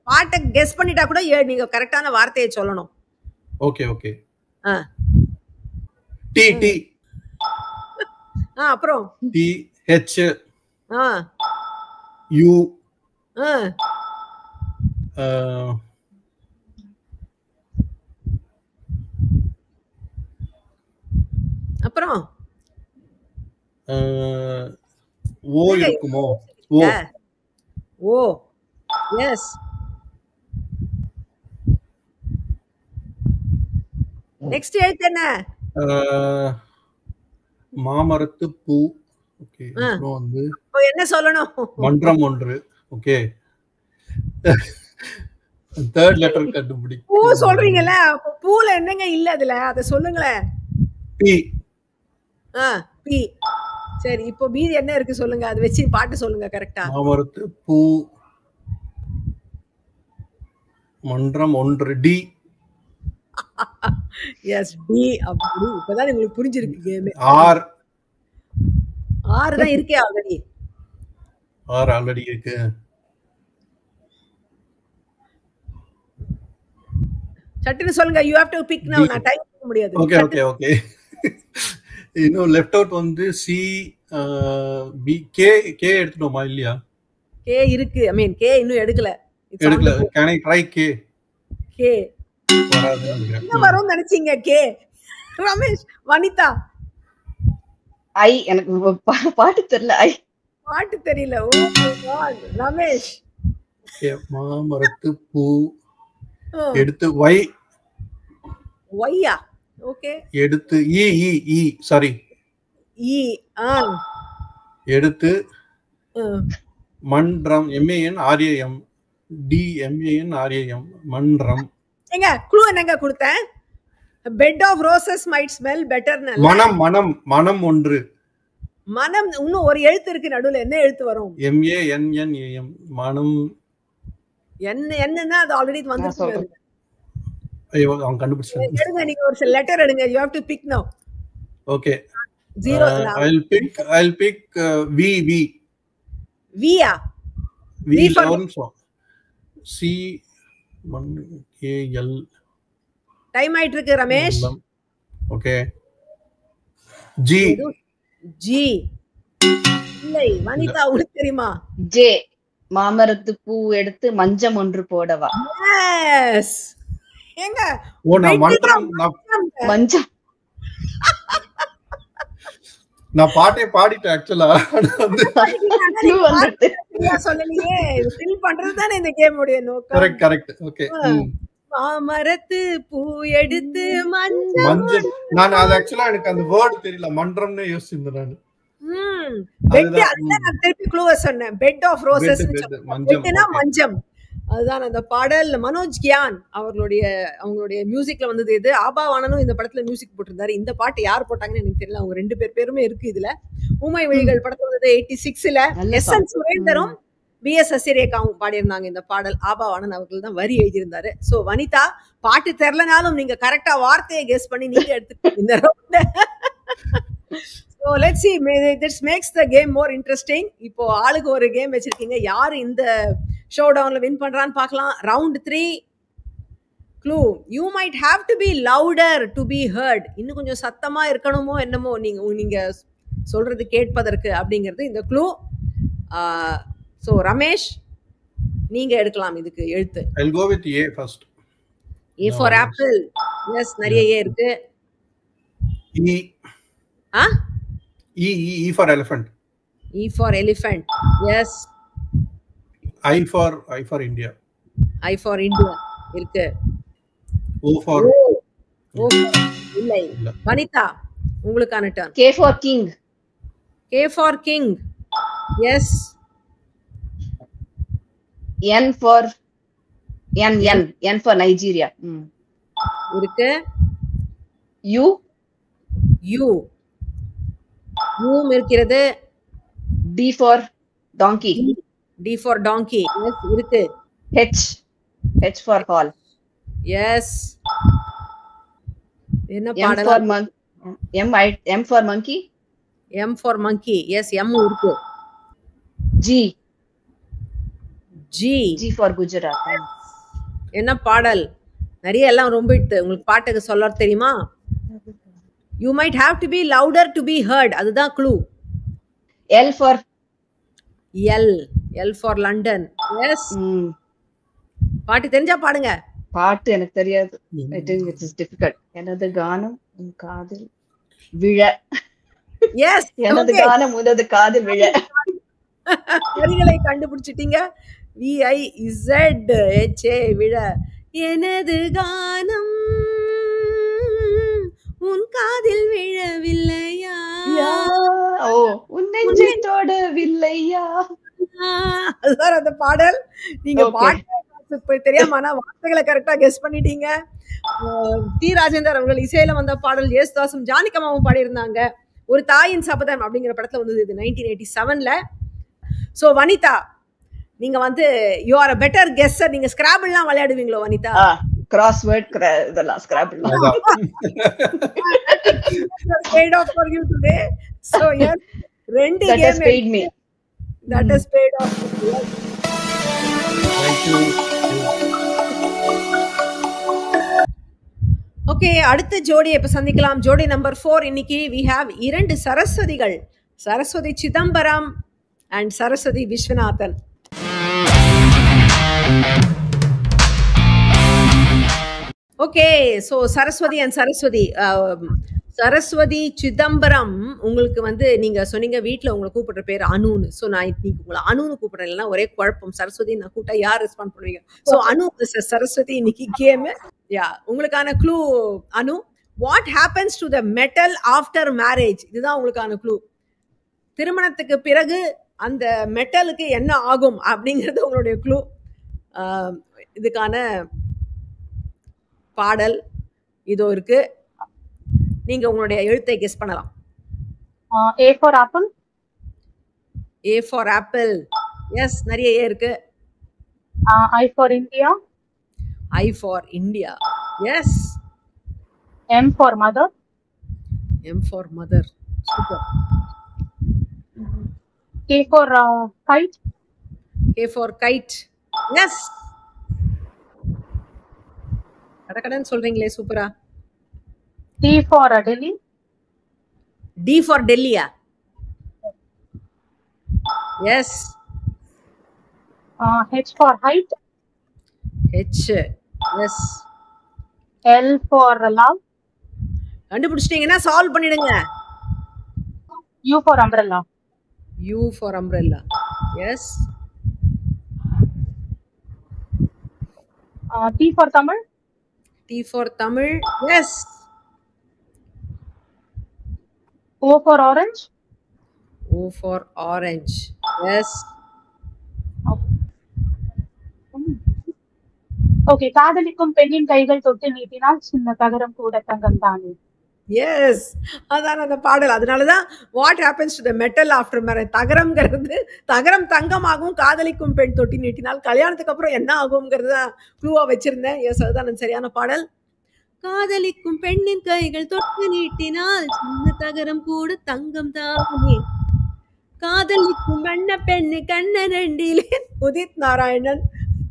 பாட்டை கெஸ் பண்ணிட்டா கூட நீங்க கரெக்டான வார்த்தையை சொல்லணும். Okay okay. T T. அப்புறம் TH U அப்புறம் ஓ இருக்குமோ? ஓ எஸ். நெக்ஸ்ட் எழுத்து என்ன? மாமரத்து பூ. ஓகே. அப்புறம் வந்து என்ன சொல்லணும்? மன்றம் ஒன்று. ஓகே. தேர்ட் லெட்டர் கண்டுபிடி. பூ சொல்றீங்கல, அப்ப பூல என்னங்க இல்ல அதுல, அத சொல்லுங்களே. பி. பி. சரி, இப்போ மீதி என்ன இருக்கு சொல்லுங்க, அது வெச்சு பாட்டு சொல்லுங்க கரெக்ட்டா. மாமரத்து பூ மன்றம் ஒன்று. டி. S T. அப்படி இப்பதான் உங்களுக்கு புரிஞ்சிருக்கு கேம். ஆர். ஆர் தான் இருக்கே ஆல்ரெடி. ஆர் ஆல்ரெடி இருக்கு. சட்டுன்னு சொல்லுங்க. யூ ஹேவ் டு பிக் நவ. நான் டைம் பண்ண முடியாது. Okay okay okay. இன்னும் லெஃப்ட் அவுட் வந்து சி பி கே. கே எடுத்துட்டோமா இல்லையா? கே இருக்கு. ஐ மீன் கே இன்னும் எடுக்கல. எடுக்கல. Can I try K? K வராது. என்ன வரும்னு நினைச்சீங்க? கே. ரமேஷ், வனிதா. ஐ. எனக்கு பாட்டு தெரியல. ஐ பாட்டு தெரியல. Oh my god. ரமேஷ். மாமரத்து பூ எடுத்து ஒய். ஒய்யா? ஓகே. எடுத்து இ இ இ சாரி இ. எடுத்து மன்றம். MANRAM. DMANRAM மன்றம். எங்க க்ளூ என்னங்க கொடுத்தேன்? Bed of roses might smell better. மனம். மனம். மனம் ஒன்று. மனம். இன்னும் ஒரு எழுத்து இருக்கு நடுவுல. என்ன எழுத்து வரும்? MANNAM. மனம். என்னன்னா அது ஆல்ரெடி வந்துருச்சு. ஐயோ, அவங்க கண்டுபிடிச்சாங்க. எடுங்க, நீங்க ஒரு லெட்டர் எடுங்க. யூ ஹேவ் டு பிக் நவ. ஓகே. 0. I'll pick V. வியா? V for C 1 K L. Time ஆயிட்டு இருக்கு ரமேஷ். ஓகே. G. ஜி. இல்லை, வனிதா உங்களுக்கு தெரியுமா? ஜே. மாமரத்து பூ எடுத்து மஞ்சம் ஒன்று போடவா. எஸ். எங்க நான் மன்றம். மஞ்சம். நான் பாட்டே பாடிட்டேன் ஆக்சுவலா. சொல்லலையே. ஃபில் பண்றது தானே இந்த கேம் உடைய நோக்கம். Correct correct. ஓகே. மாமரத்து பூ எடுத்து மஞ்சள். நான் அது ஆக்சுவலா எனக்கு அந்த வேர்ட் தெரியல. மன்றம்னே யோசிச்சிருந்தேன் நான். நான் திருப்பி க்ளூவ சொன்னேன். Bed of roses. மஞ்சம். அதுதான் அந்த பாடல். மனோஜ் கியான் அவங்களுடைய மியூசிக்ல வந்தது. இது ஆபாவானனும் இந்த படத்துல மியூசிக் போட்டிருந்தாரு. இந்த பாட்டு யார் போட்டாங்கன்னு எனக்கு தெரியல. அவங்க 2 பேருமே இருக்கு இதுல. ஊமை விழிகள் படத்துல வந்தது 86ல. SN சுரேந்தரும் BS சசிரேகாவும் பாடியிருந்தாங்க இந்த பாடல். ஆபாவானன் அவர்கள் தான் வரி எழுதியிருந்தாரு. சோ வனிதா, பாட்டு தெரியலனாலும் நீங்க கரெக்டா வார்த்தையை கெஸ் பண்ணி நீங்க எடுத்துக்கோங்க இந்த ரவுண்ட. So let's see, this makes the game more interesting. இப்போ ஆளுக்கு ஒரு கேம் வச்சிருக்கீங்க. யாரு இந்த ஷோ டவுன்ல வின் பண்றான்னு பார்க்கலாம். Round 3. Clue. You might have to be louder to be heard. இன்னும் கொஞ்சம் சத்தமா இருக்கணுமோ என்னமோ நீங்க சொல்றது கேட்பதற்கு அப்படிங்கிறது இந்த க்ளூ. சோ ரமேஷ், நீங்க எடுக்கலாம் இதுக்கு எழுத்து. I'll go with A first. A for apple. Yes, நிறைய A இருக்கு. E. E for elephant. E for elephant. Yes. I for India. I for India இருக்கு. O for இல்லை. வனிதா, உங்களுக்கான turn. K for king. K for king. Yes. N for N for Nigeria. இருக்கு. U U. U இருக்கிறது. D for donkey. D for donkey. Yes, இருக்கு. H for hall. Yes. என்ன M பாடல்? for M for monkey. M for monkey. Yes, M இருக்கு. G for Gujarat. என்ன பாடல்? நிறைய எல்லாம் ரொம்ப உங்களுக்கு பாட்டுக்கு சொல்ல தெரியுமா? You might have to be louder to be heard. அதுதான் clue. L for L for London. Yes. பாட்டு தெரிஞ்சா பாடுங்க. பாட்டு எனக்கு தெரியாது. I think it is difficult. எனது கானம் உன் காதில் விழ. Yes. எனது கானம் உனது காதில் விழ. வரிகளை கண்டுபிடிச்சிட்டீங்க. VIZH விழ. எனது கானம் உன் காதில் விழவில்லையா? ஓ உன் நெஞ்சை தொடவில்லையா? அதுதான் அந்த பாடல். நீங்க பாட்டு தெரியாம ஆனா வார்த்தைகளை கரெக்டா கெஸ் பண்ணிட்டீங்க. டி ராஜேந்தர் அவர்கள் இசையில வந்த பாடல் யேசுதாசும் ஜானகமாவும் பாடியிருந்தாங்க. ஒரு தாயின் சபதம் அப்படிங்கிற படத்துல வந்தது இது 1987ல. சோ வனிதா, நீங்க வந்து you are a better guesser. நீங்க ஸ்கிராபிள்லாம் விளையாடுவீங்களோ வனிதா? கிராஸ்வேர்ட் இதெல்லாம் Scrabble. paid off for you today. So yes, ரெண்டு that has paid me. That has paid off. Thank you. Okay, அடுத்த ஜோடியை இப்ப சந்திக்கலாம். ஜோடி நம்பர் 4. இன்னைக்கு we have 2 சரஸ்வதிகள். Saraswathi Chidambaram and Saraswathi Viswanathan. Okay, so Saraswathi and Saraswathi. Saraswathi Chidambaram உங்களுக்கு வந்து நீங்க சொன்னீங்க வீட்டில் உங்களை கூப்பிடுற பேர் அனுன்னு. ஸோ நான் இன்னைக்கு உங்களை அனுன்னு கூப்பிடுறேன். இல்லைன்னா ஒரே குழப்பம். சரஸ்வதி நான் கூப்பிட்டா யார் ரெஸ்பாண்ட் பண்ணுவீங்க? ஸோ அனு சரஸ்வதி இன்னைக்கு கேம். யா, உங்களுக்கான clue Anu. What happens to the metal after marriage? இதுதான் உங்களுக்கான க்ளூ. திருமணத்துக்கு பிறகு அந்த மெட்டலுக்கு என்ன ஆகும் அப்படிங்கிறது உங்களுடைய க்ளூ. இதுக்கான பாடல் இதோ இருக்கு. நீங்க உங்களுடைய எழுத்தை கெஸ் பண்ணலாம். A for apple. A for apple. Yes, நிறைய A இருக்கு. I for India. I for India. Yes. M for mother. M for mother. Super. K for kite. K for kite. Yes. கடகடன் சொல்றீங்களே, சூப்பரா. D for Delhi. D for Delhi. Yes. H for height. H. Yes. L for love. கண்டுபிடிச்சிட்டீங்கன்னா சால்வ் பண்ணிடுங்க. U for umbrella. U for umbrella. Yes. T for Tamil. T for Tamil. Yes. O for orange. O for orange. Yes. Okay, காதலிக்கும் பெண்ணின் கைகள் தொட்டு நீட்டினால் சின்ன தகரம் கூட தங்கம் தானே. எஸ், அதான் அந்த பாடல். அதனாலதான் what happens to the metal after marriage. தகரம்ங்கிறது தகரம் தங்கமாகும், காதலிக்கும் பெண் தொட்டி நீட்டினால் கல்யாணத்துக்கு அப்புறம் என்ன ஆகும்ங்கிறது தான் க்ளூவா வச்சிருந்தேன். எஸ், அதுதான் சரியான பாடல். காதலிக்கும் பெண்ணின் கைகள் தொட்டு நீட்டினால் சின்ன தகரம் கூட தங்கம் தானே. காதலிக்கும் வண்ண பெண்ணு கண்ணனண்டிலே. உதித் நாராயணன்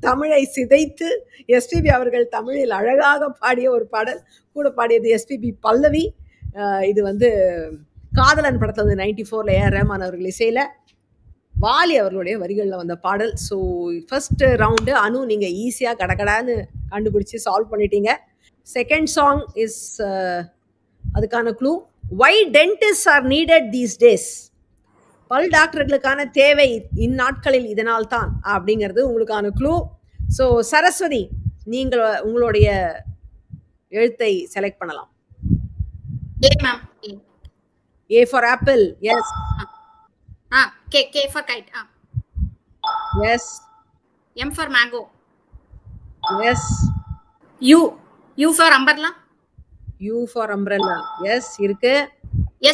தமிழை சிதைத்து எஸ்பிபி அவர்கள் தமிழில் அழகாக பாடிய ஒரு பாடல். கூட பாடியது எஸ்பிபி பல்லவி. இது வந்து காதலன் படத்தில் வந்து 94ல் ஏஆர் ரஹ்மான் அவர்கள் இசையில் வாலி அவர்களுடைய வரிகளில் வந்த பாடல். ஸோ ஃபர்ஸ்ட் ரவுண்டு அனு நீங்கள் ஈஸியாக கடகடான்னு கண்டுபிடிச்சி சால்வ் பண்ணிட்டீங்க. செகண்ட் சாங் இஸ் அதுக்கான clue. Why dentist are needed these days? பல் டாக்டர்களுக்கான தேவை இந்நாட்களில் இதனால் தான் அப்படிங்கிறது உங்களுக்கான க்ளூ. ஸோ சரஸ்வதி, நீங்கள் உங்களுடைய எழுத்தை செலக்ட் பண்ணலாம். A ma'am. A for apple. Yes. K for kite. Yes. M for mango. Yes. U for umbrella. U for umbrella. Yes, இருக்கு.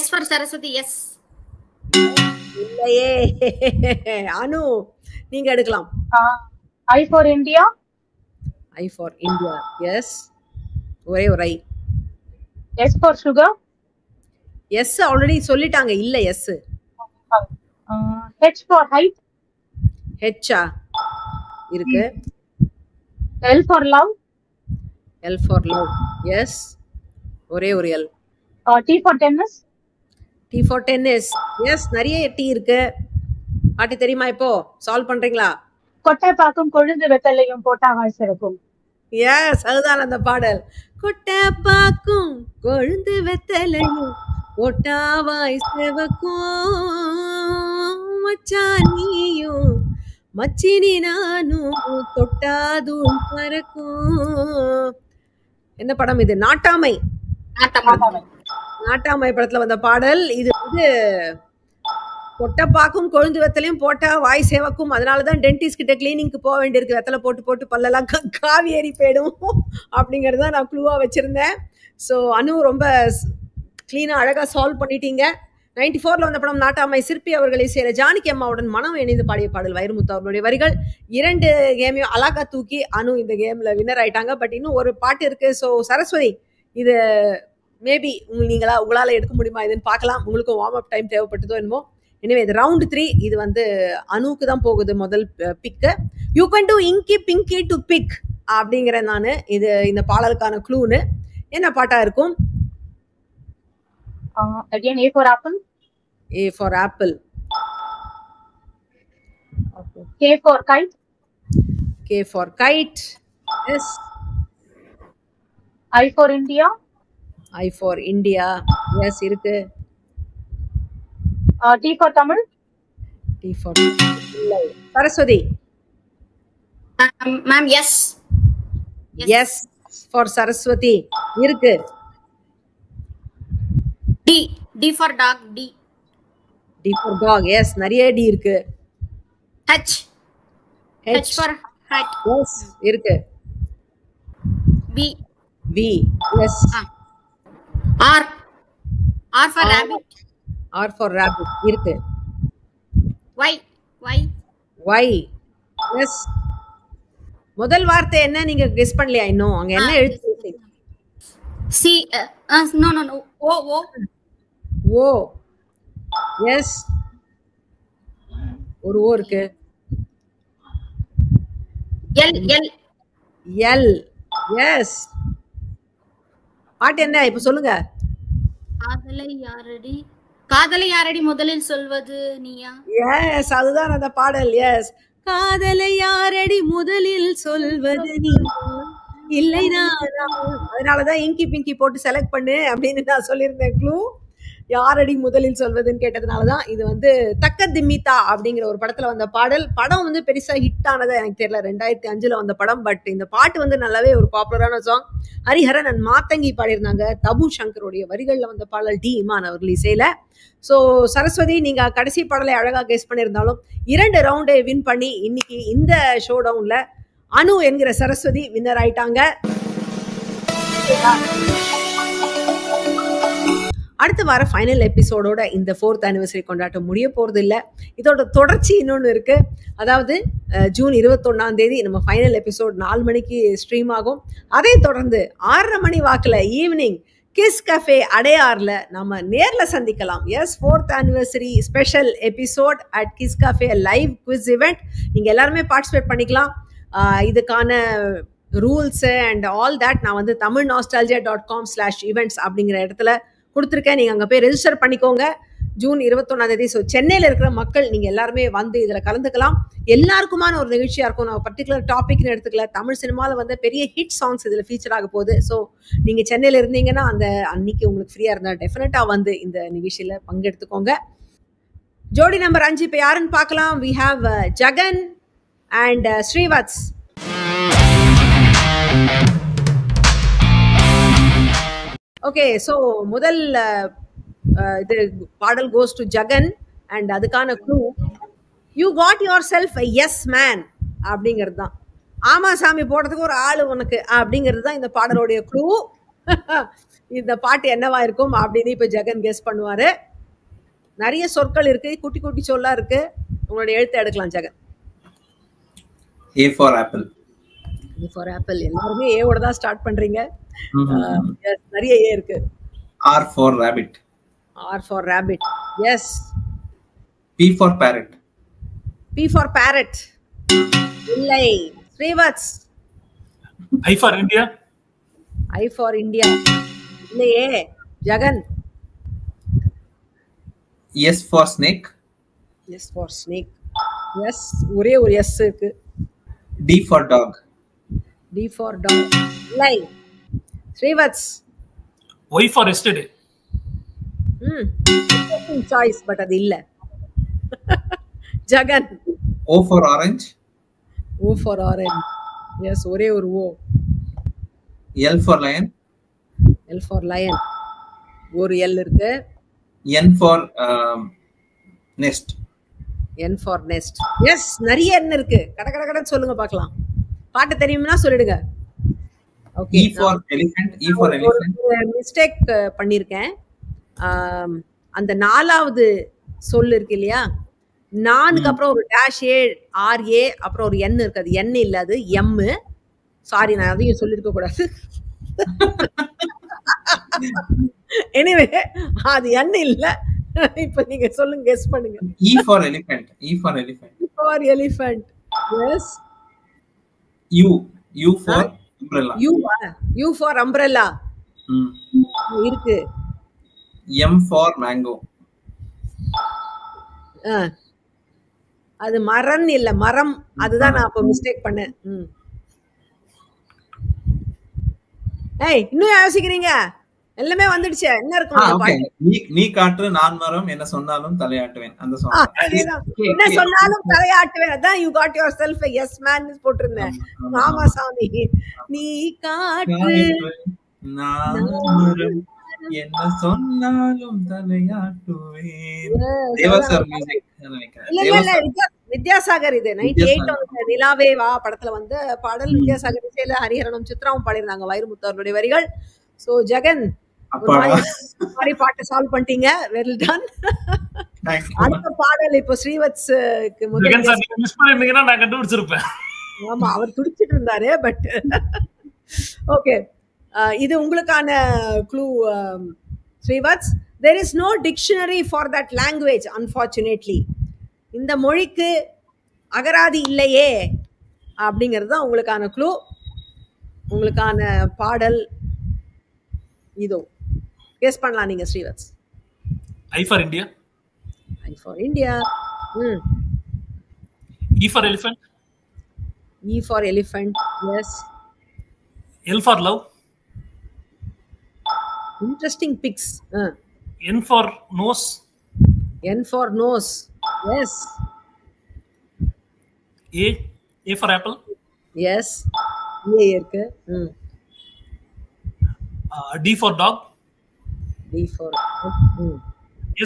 S for Saraswati. Yes. இல்லையே. அனு நீங்க எடுக்கலாம். I for India. I for India. Yes. ஒரே ஒரு I. S for sugar. S already சொல்லிட்டாங்க. இல்ல S. H for height. H இருக்கு. L for love. L for love. Yes. ஒரே ஒரு L. T for tennis. T for tennis. Yes, நிறைய T இருக்கு. பாட்டி தெரியுமா இப்போ? சால்வ் பண்றீங்களா? கொட்டை பாக்கும் கொழுந்து வெத்தலையும் போட்டா வாய் சிறக்கும். Yes, அதுதான் அந்த பாடல். கொட்டை பாக்கும் கொழுந்து வெத்தலையும் போட்டா வாய் சிவக்கும் மச்சான் நீயும் மச்சினி நானும் தொட்டாதும் பறக்கும். என்ன படம் இது? நாட்டாமை. நாட்டாமை படத்துல வந்த பாடல் இது. வந்து கொட்டை பாக்கும் கொழுந்து வெத்தலையும் போட்டா வாய் சேவக்கும். அதனாலதான் டென்டிஸ்ட் கிட்ட கிளீனிங்க்கு போக வேண்டியிருக்கு. வெத்தலை போட்டு போட்டு பல்லெல்லாம் காவி ஏறி போயிடும் அப்படிங்கறத நான் க்ளூவா வச்சிருந்தேன். ஸோ அனு ரொம்ப கிளீனா அழகா சால்வ் பண்ணிட்டீங்க. 94ல வந்த படம் நாட்டாமை. சிற்பி அவர்களை சேர ஜானகி அம்மாவுடன் மனம் இணைந்து பாடிய பாடல் வைரமுத்து அவர்களுடைய வரிகள். 2 கேமையும் அழகா தூக்கி அனு இந்த கேம்ல வின்னர் ஆயிட்டாங்க. பட் இன்னும் ஒரு பாட்டு இருக்கு. ஸோ சரஸ்வதி, இது மேபி உங்களால எடுக்க முடியுமா இதுன்னு பார்க்கலாம். உங்களுக்கு வார்ம் அப் டைம் தேவைப்பட்டதோ என்னமோ. எனவே இது ரவுண்ட் 3. இது வந்து அனுக்கு தான் போகுது முதல் பிக்கு. யூ கேன் டூ இங்கி பிங்கி டு பிக் அப்படிங்கிறேன் நான். இது இந்த பாடலுக்கான க்ளூன்னு. என்ன பாட்டா இருக்கும்? Again A for apple. A for apple. Okay. K for kite. K for kite. Yes. I for India. I for India. Yes, இருக்கு. T for Tamil. T for Saraswati. Ma'am, yes. Yes for Saraswati. இருக்கு. D for dog. D for dog. Yes, நிறைய D இருக்கு. H for hat. Yes, இருக்கு. B. Yes. R for rabbit. R for rabbit. இருக்கு. Y. Yes. முதல் வார்த்தை என்ன நீங்க கெஸ் பண்ணலையா இன்னும்? அங்க என்ன எழுத்து? C. No. O. Yes. ஒரு O இருக்கு. L. Yes. பாட்டு என்ன இப்ப சொல்லுங்க. காதலை யாரடி முதலில் சொல்வது நீயா? Yes, அதுதான் அந்த பாடல். Yes. காதலை யாரடி முதலில் சொல்வது நீயா? இல்லை நானா. அதனாலதான் இங்கி பிங்கி போட்டு செலக்ட் பண்ணு அப்படின்னு நான் சொல்லியிருந்தேன். க்ளூ யாரடி முதலில் சொல்வதுன்னு கேட்டதுனாலதான். இது வந்து தக்க திம்மிதா அப்படிங்கிற ஒரு படத்துல வந்த பாடல். படம் வந்து பெருசா ஹிட் ஆனதா எனக்கு தெரியல. 2005ல வந்த படம். பட் இந்த பாட்டு வந்து நல்லாவே ஒரு பாப்புலரான சாங். ஹரிஹரன் அண்ட் மாத்தங்கி பாடியிருந்தாங்க. தபு சங்கருடைய வரிகள்ல வந்த பாடல். டி இமான் அவர்கள் இசையில. ஸோ சரஸ்வதி, நீங்க கடைசி பாடலை அழகா கெஸ் பண்ணியிருந்தாலும் 2 ரவுண்டை வின் பண்ணி இன்னைக்கு இந்த ஷோ டவுன்ல அனு என்கிற சரஸ்வதி வின்னர் ஆயிட்டாங்க. அடுத்த வார ஃபைனல் எபிசோடோட இந்த 4th anniversary கொண்டாட்டம் முடிய போறது இல்லை. இதோட தொடர்ச்சி இன்னொன்று இருக்கு. அதாவது ஜூன் 21ஆம் தேதி நம்ம ஃபைனல் எபிசோட் 4 மணிக்கு ஸ்ட்ரீம் ஆகும். அதை தொடர்ந்து 6:30 மணி வாக்குல ஈவினிங் கிஸ் கஃபே அடையார்ல நம்ம நேர்ல சந்திக்கலாம். Yes, 4th anniversary special episode at kiss cafe live quiz event. நீங்க எல்லாருமே பார்ட்டிசிபேட் பண்ணிக்கலாம். இதுக்கான ரூல்ஸ் அண்ட் ஆல் தட் நான் வந்து tamilnostalgia.com/events அப்படிங்கிற இடத்துல கொடுத்துருக்கேன். நீங்கள் அங்கே போய் ரெஜிஸ்டர் பண்ணிக்கோங்க. ஜூன் 21ஆம் தேதி. ஸோ சென்னையில் இருக்கிற மக்கள் நீங்கள் எல்லாருமே வந்து இதில் கலந்துக்கலாம். எல்லாருக்குமான ஒரு நிகழ்ச்சியாக இருக்கும். நான் பர்டிகுலர் டாபிக்னு எடுத்துக்கல. தமிழ் சினிமாவில் வந்து பெரிய ஹிட் சாங்ஸ் இதில் ஃபீச்சர் ஆக போகுது. ஸோ நீங்கள் சென்னையில் இருந்தீங்கன்னா அந்த அன்னைக்கு உங்களுக்கு ஃப்ரீயாக இருந்தால் டெஃபினட்டாக வந்து இந்த நிகழ்ச்சியில் பங்கெடுத்துக்கோங்க. ஜோடி நம்பர் 5 இப்போ யாருன்னு பார்க்கலாம். We have Jagan and Srivats. Okay, so முதல் இது பாடல் கோஸ் டு ஜகன். அண்ட் அதுக்கான clue you got yourself yes man அப்படிங்கிறது தான். ஆமா சாமி போடுறதுக்கு ஒரு ஆளு உனக்கு அப்படிங்கிறது தான் இந்த பாடலோடைய க்ளூ. இந்த பாட்டு என்னவா இருக்கும் அப்படின்னு இப்ப ஜெகன் கெஸ் பண்ணுவாரு. நிறைய சொற்கள் இருக்கு, குட்டி குட்டி சொல்லா இருக்கு. உங்களுடைய எழுத்து எடுக்கலாம் Jagan. A for apple. A for apple. எல்லாருமே A ஓட தான் ஸ்டார்ட் பண்றீங்க. Yes, நிறைய A இருக்கு. R for rabbit. R for rabbit. Yes. P for parrot. P for parrot. இல்லை. Srivats. I for India. I for India. இல்லையே. Jagan. S for snake. S for snake. Yes, ஒரே ஒரு S இருக்கு. D for dog. D for dog. இல்லை. Srivats. Y for yesterday. Choice but அது இல்ல. Jagan. O for orange. O for orange. Yes, ஒரே ஒரு O. L for lion. L for lion. ஒரு L இருக்கு. N for nest. N for nest. Yes, நிறைய N இருக்கு. கடகடன்னு சொல்லுங்க பார்க்கலாம். பாட்டு தெரியும்னா சொல்லிடுங்க. Okay. E for elephant. E for elephant. Mistake பண்ணிருக்கேன். அந்த நாலாவது சொல் இருக்கு இல்லையா, நானுக்கு அப்புறம் ஒரு டேஷ் ஏ ஆர் ஏ அப்புறம் ஒரு என் இருக்கு. அது என் இல்ல, அது எம். சாரி, நான் அதையும் சொல்லிருக்க கூடாது. எனிவே அது என் இல்ல. இப்ப நீங்க சொல்லுங்க, கெஸ் பண்ணுங்க. E for elephant. E for elephant. E for elephant. Yes. U. U for umbrella. U for umbrella. இருக்கு. M for mango. அது மரம் இல்ல, மரம். அதுதான் நான் அப்ப மிஸ்டேக் பண்ணேன். ஏய், இன்னும் யோசிக்கிறீங்க? எல்லாமே வந்துடுச்சு. என்ன இருக்கும் அந்த பாட்டு? நீ காற்று நான் மரம், என்ன சொன்னாலும் தலையாட்டுவேன். அந்த சாங். என்ன சொன்னாலும் தலையாட்டுவேன். அதான் you got yourself yes man போட்டிருந்தேன். ஆமா சாமி. நீ காற்று நான் மரம், என்ன சொன்னாலும் தலையாட்டுவேன். தேவசர் மியூசிக் நினைக்கிறேன். வித்யாசாகர். இது 98 நிலாவே வா படத்துல வந்த பாடல். வித்யாசாகர் இசையில ஹரிஹரனும் சித்ராவும் பாடிருந்தாங்க, வைரமுத்து அவர்களுடைய வரிகள். சோ ஜெகன் பாட்டு சால்வ் பண்ணிட்டீங்க. Well done. அடுத்த பாடல் இப்போ ஸ்ரீவத்ஸ்க்கு ஜெகன் சார் நீங்க மிஸ் பண்ணிருந்தீங்கன்னா நான் கண்டுபிடிச்சிருப்பேன். ஆமா, அவர் துடிச்சிட்டு இருந்தாரு. பட் ஓகே, இது உங்களுக்கான clue Srivats. there is no dictionary for that language unfortunately. இந்த மொழிக்கு அகராதி இல்லையே அப்படிங்கிறது தான் உங்களுக்கான க்ளூ. உங்களுக்கான பாடல் இதோ. கெஸ் பண்ணலாம் நீங்க Srivats. I for India. I for India. E for elephant. E for elephant. Yes. L for love. Interesting picks. N for nose. N for nose. Yes. A for apple. Yes. A இருக்கு. D for dog. D for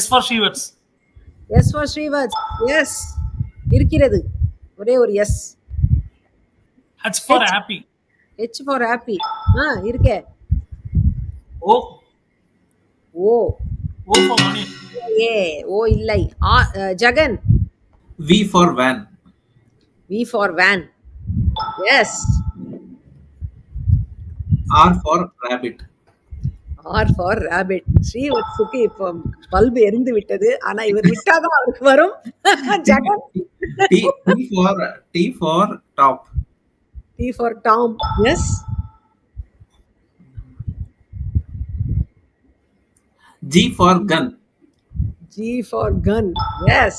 S for Shivats. S for Shivats. Yes. இருக்கிறது. ஒரே ஒரு S. H for happy. H for happy. இருக்கே. O. O. O for money. O இல்லை. Jagan. V for van. V for van. Yes. R for rabbit. R for rabbit. ஸ்ரீவத்ஸுக்கு இப்போ பல்பு எரிந்து விட்டது. ஆனா இவர் விட்டாதான் அவருக்கு வரும். Jagan. T for top. T for Tom. Yes. G for gun. G for gun. Yes.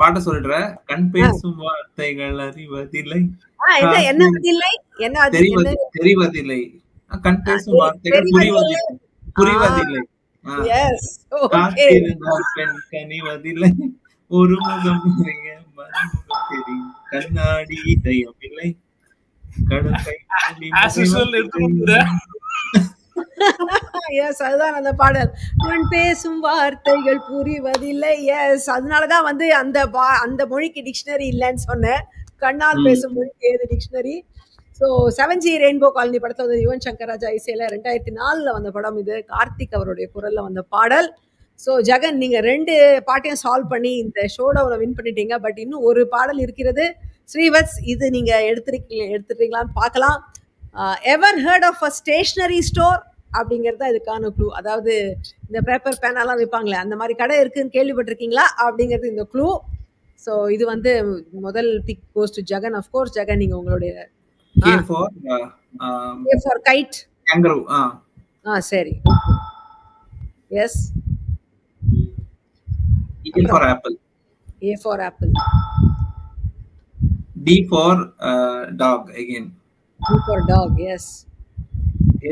பாட்ட சொல்ற. கண் பேசும் வார்த்தைகள் அறிவதில்லை. என்ன அதில்லை? என்ன தெரிவதில்லை. கண் பேசும் வார்த்தைகள் புரிவதில்லை. Yes. Okay. பெண் கனிவதில்லை. ஒரு முகம் நிறைய மறுமுகம் தெரியும். கண்ணாடி இதயம் இல்லை. கடற்கை எஸ், அதுதான் அந்த பாடல். நான் பேசும் வார்த்தைகள் புரிவதில்லை. எஸ், அதனாலதான் வந்து அந்த மொழிக்கு டிக்ஷனரி இல்லைன்னு சொன்னேன். கண்ணால் பேசும் மொழிக்கு ஏது dictionary? So 7G rainbow colony படத்துல வந்து யுவன் சங்கர் ராஜா இசையில 2004 வந்த படம் இது. கார்த்திக் அவருடைய குரல்ல வந்த பாடல். ஸோ ஜெகன், நீங்க 2 பாட்டையும் சால்வ் பண்ணி இந்த ஷோடவுனை வின் பண்ணிட்டீங்க. பட் இன்னும் ஒரு பாடல் இருக்கிறது. ஸ்ரீவத்ஸ், இது நீங்க எடுத்துட்டீங்களான்னு பார்க்கலாம். Ever heard of a stationery store அப்படிங்கிறது தான் இதுக்கான க்ளூ. அதாவது இந்த பேப்பர் பேனாலாம் விற்பாங்களே, அந்த மாதிரி கடை இருக்குன்னு கேள்விப்பட்டிருக்கீங்களா அப்படிங்கிறது இந்த க்ளூ. ஸோ இது வந்து முதல் pick goes to Jagan. Of course Jagan, நீங்க உங்களுடைய K for கைட். kangaroo. சரி. எஸ். E for apple. A for apple. D for dog again. D for dog. Yes.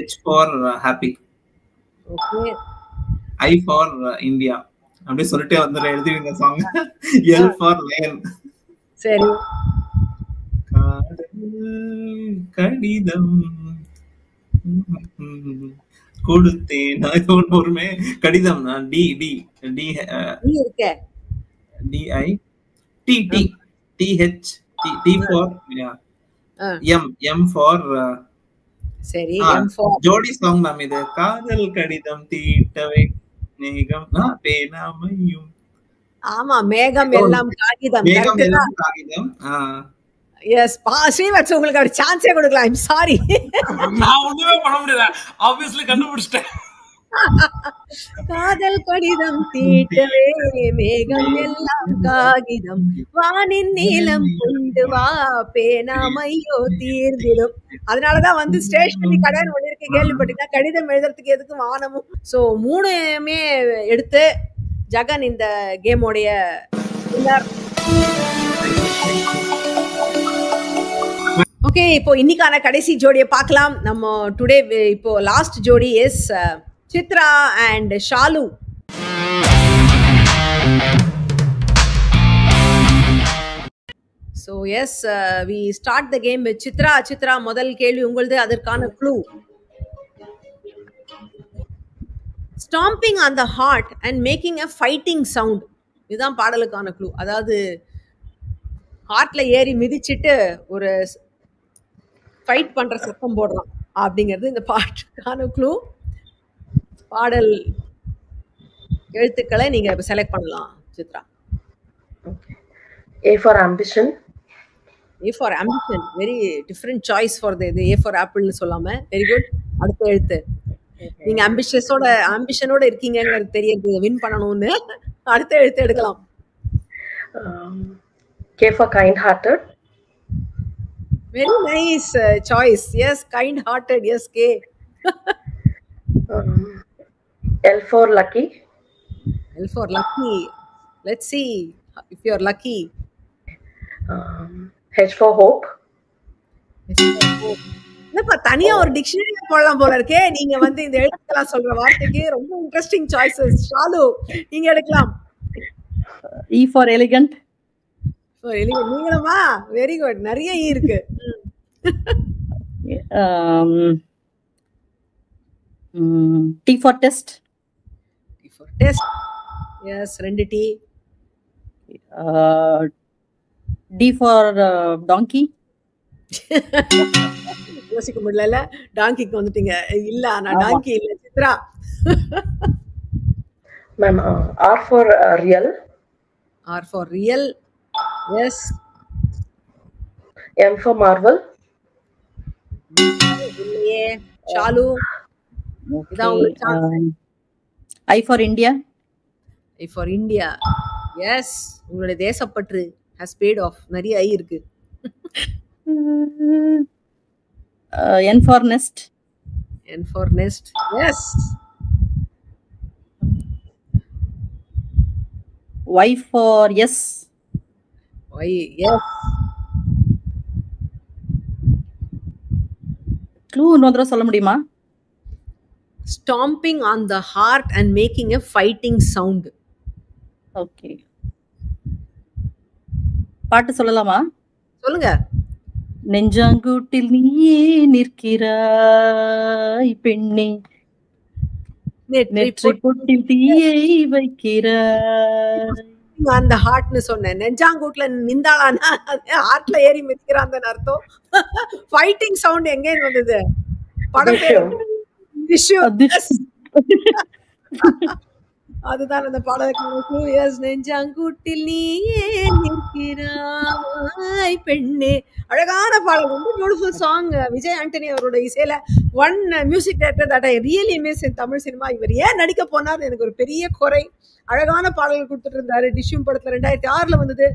H for happy. Okay. I for India. அப்படியே சொல்லிட்டே வந்துடுறேன், எழுதுவீங்க சாங். L for lion. சரி. கடிதம் கொடுத்தேன் ஒருமே கடிதம். டி டி டி இருக்க DI T T TH T for M for சரி. M for ஜோடி சாங் மேம் இது. காதல் கடிதம் தீட்டவே மேகம் பேனாமையும். ஆமா, மேகம் எல்லாம் காகிதம். மேகம் எல்லாம் காகிதம். எஸ், ஸ்ரீவத்ஸ், உங்களுக்கு ஒரு சான்ஸே கொடுக்கலாம். ஐம் சாரி, நான் ஒண்ணுமே பண்ண முடியல. ஆப்வியஸ்லி கண்டுபிடிச்சிட்டேன். காதல் கடிதம் தீட்டவே மேகம் எல்லாம் காகிதம், வானின் நீளம் கொண்டு வா பேனாமையோ தீர்ந்திடும். அதனாலதான் வந்து ஸ்டேஷனரி கடன் ஒண்ணு இருக்கு, கேள்விப்பட்டீங்கன்னா. கடிதம் எழுதுறதுக்கு எதுக்கு வானமும். சோ 3மே எடுத்து ஜெகன் இந்த கேமோடைய வின்னர். ஓகே, இப்போ இன்னைக்கான கடைசி ஜோடியை பார்க்கலாம். நம்ம டுடே இப்போ லாஸ்ட் ஜோடி is Chitra and Shalu. So yes, we start the game with Chitra. Chitra, முதல் கேள்வி உங்களது. அதற்கான clue stamping on the hard and making a fighting sound. இதுதான் பாடலுக்கான க்ளூ. அதாவது ஹார்ட்ல ஏறி மிதிச்சிட்டு ஒரு ஃபைட் பண்ற சத்தம் போடுறான் அப்படிங்கிறது இந்த பாட்டுக்கான க்ளூ. பாடல் எழுத்துக்களை நீங்க செலக்ட் பண்ணலாம் Chitra. A for ambition. A for ambition. Very different choice for இது. A for apple சொல்லாம. Very good. அடுத்த எழுத்து. நீங்க ஆம்பிஷனோட இருக்கீங்கிறது தெரியுது, வின் பண்ணணும்னு. அடுத்த எழுத்து எடுக்கலாம். K for kind hearted. Very nice choice. Yes, kind hearted. Yes, K. L for lucky. L for lucky. Let's see if you're lucky. H for hope. என்னப்பா தனியா ஒரு டிக்ஷனரி போடலாம் போல இருக்கே. நீங்க வந்து இந்த எழுத்துக்கெல்லாம் சொல்ற வார்த்தைக்கு ரொம்ப இன்ட்ரெஸ்டிங் சாய்ஸஸ். ஷாலு, நீங்க எடுக்கலாம். E for elegant. நீங்களமா? Very good. நிறைய ஈ இருக்கு. T for test. T for test. Yes, 2 T. D for donkey. யோசிக்க முடியல. டாங்கிக்கு வந்துட்டீங்க. இல்ல, நான் டாங்கி இல்ல Chitra. Ma'am, R for real. R for real. Yes. M for marvel. இல்லையே. ஷாலு, இதான் உங்களுக்கு chance. I for India. I for India. Yes, உங்களுடைய தேசப்பற்று has paid off. நிறைய ஐ இருக்கு. N for nest. N for nest. Yes. Y for yes. Y. Yes. Clue இன்னொரு சொல்ல முடியுமா? Stomping on the heart and making a fighting sound. Okay. பாட்டு சொல்லலாமா? சொல்லுங்க. நெஞ்சாங்கூட்டில் நீயே நிற்கிறாய் பெண்ணே, நெற்றி பொட்டில் தீயை வைக்கிறாய். அந்த ஹார்ட்னு சொன்னேன். நெஞ்சாங்கூட்ல நிந்தாளானா ஹார்ட்ல ஏறி மிதிக்கிறான் அர்த்தம். ஃபைட்டிங் சவுண்ட் எங்க வந்தது? படம் பேர் அதுதான் அந்த பாடலுக்கு. நெஞ்சாங்கூட்டில் நீயே நிற்கிறாய் பெண்ணே. அழகான பாடல், ரொம்ப பியூட்டிஃபுல் சாங். விஜய் ஆண்டனி அவரோட இசையில one music director that I really miss in Tamil cinema. இவர் ஏன் நடிக்க போனார் எனக்கு ஒரு பெரிய குறை. அழகான பாடல்கள் கொடுத்துட்டு இருந்தாரு. டிஷ்யூம் படத்துல 2006 வந்தது.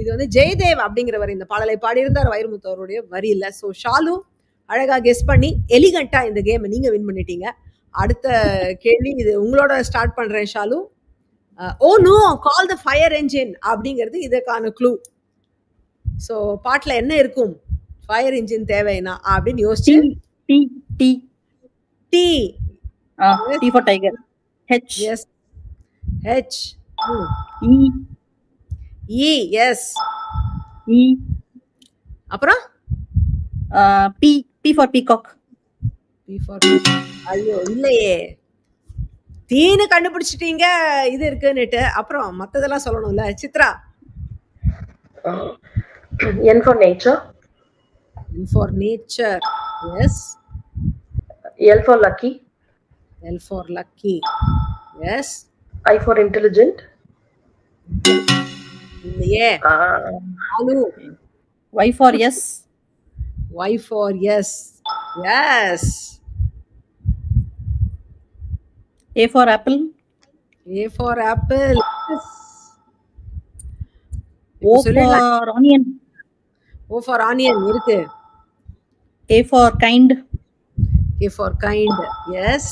இது வந்து ஜெயதேவ் அப்படிங்கிறவர் இந்த பாடலை பாடியிருந்தார், வைரமுத்து அவருடைய வரி இல்ல. ஸோ ஷாலு அழகா கெஸ் பண்ணி எலிகண்டா இந்த கேம் நீங்க வின் பண்ணிட்டீங்க. அடுத்த கேள்வி இது உங்களோட ஸ்டார்ட் பண்றேன் Shalu. Oh no call the fire engine அப்படிங்கிறது இதுக்கான க்ளூ. ஸோ பாட்டுல என்ன இருக்கும்? ஃபயர் இன்ஜின் தேவைன்னா அப்படின்னு யோசிச்சு T T T T for tiger. H S H E E S E அப்புறம் P P for peacock. P for ஐயோ இல்லையே, தீனு கண்டுபிடிச்சிட்டீங்க இது இருக்குன்னுட்டு. அப்புறம் மத்ததெல்லாம் சொல்லணும்ல Chitra. N for nature. N for nature. Yes. L for lucky. L for lucky. Yes. I for intelligent. Yeah. Alu. Y for yes. Y for yes. Yes. A for apple. A for apple. Yes. O for onion. O for onion இருக்கு. A for kind. A for kind. Yes.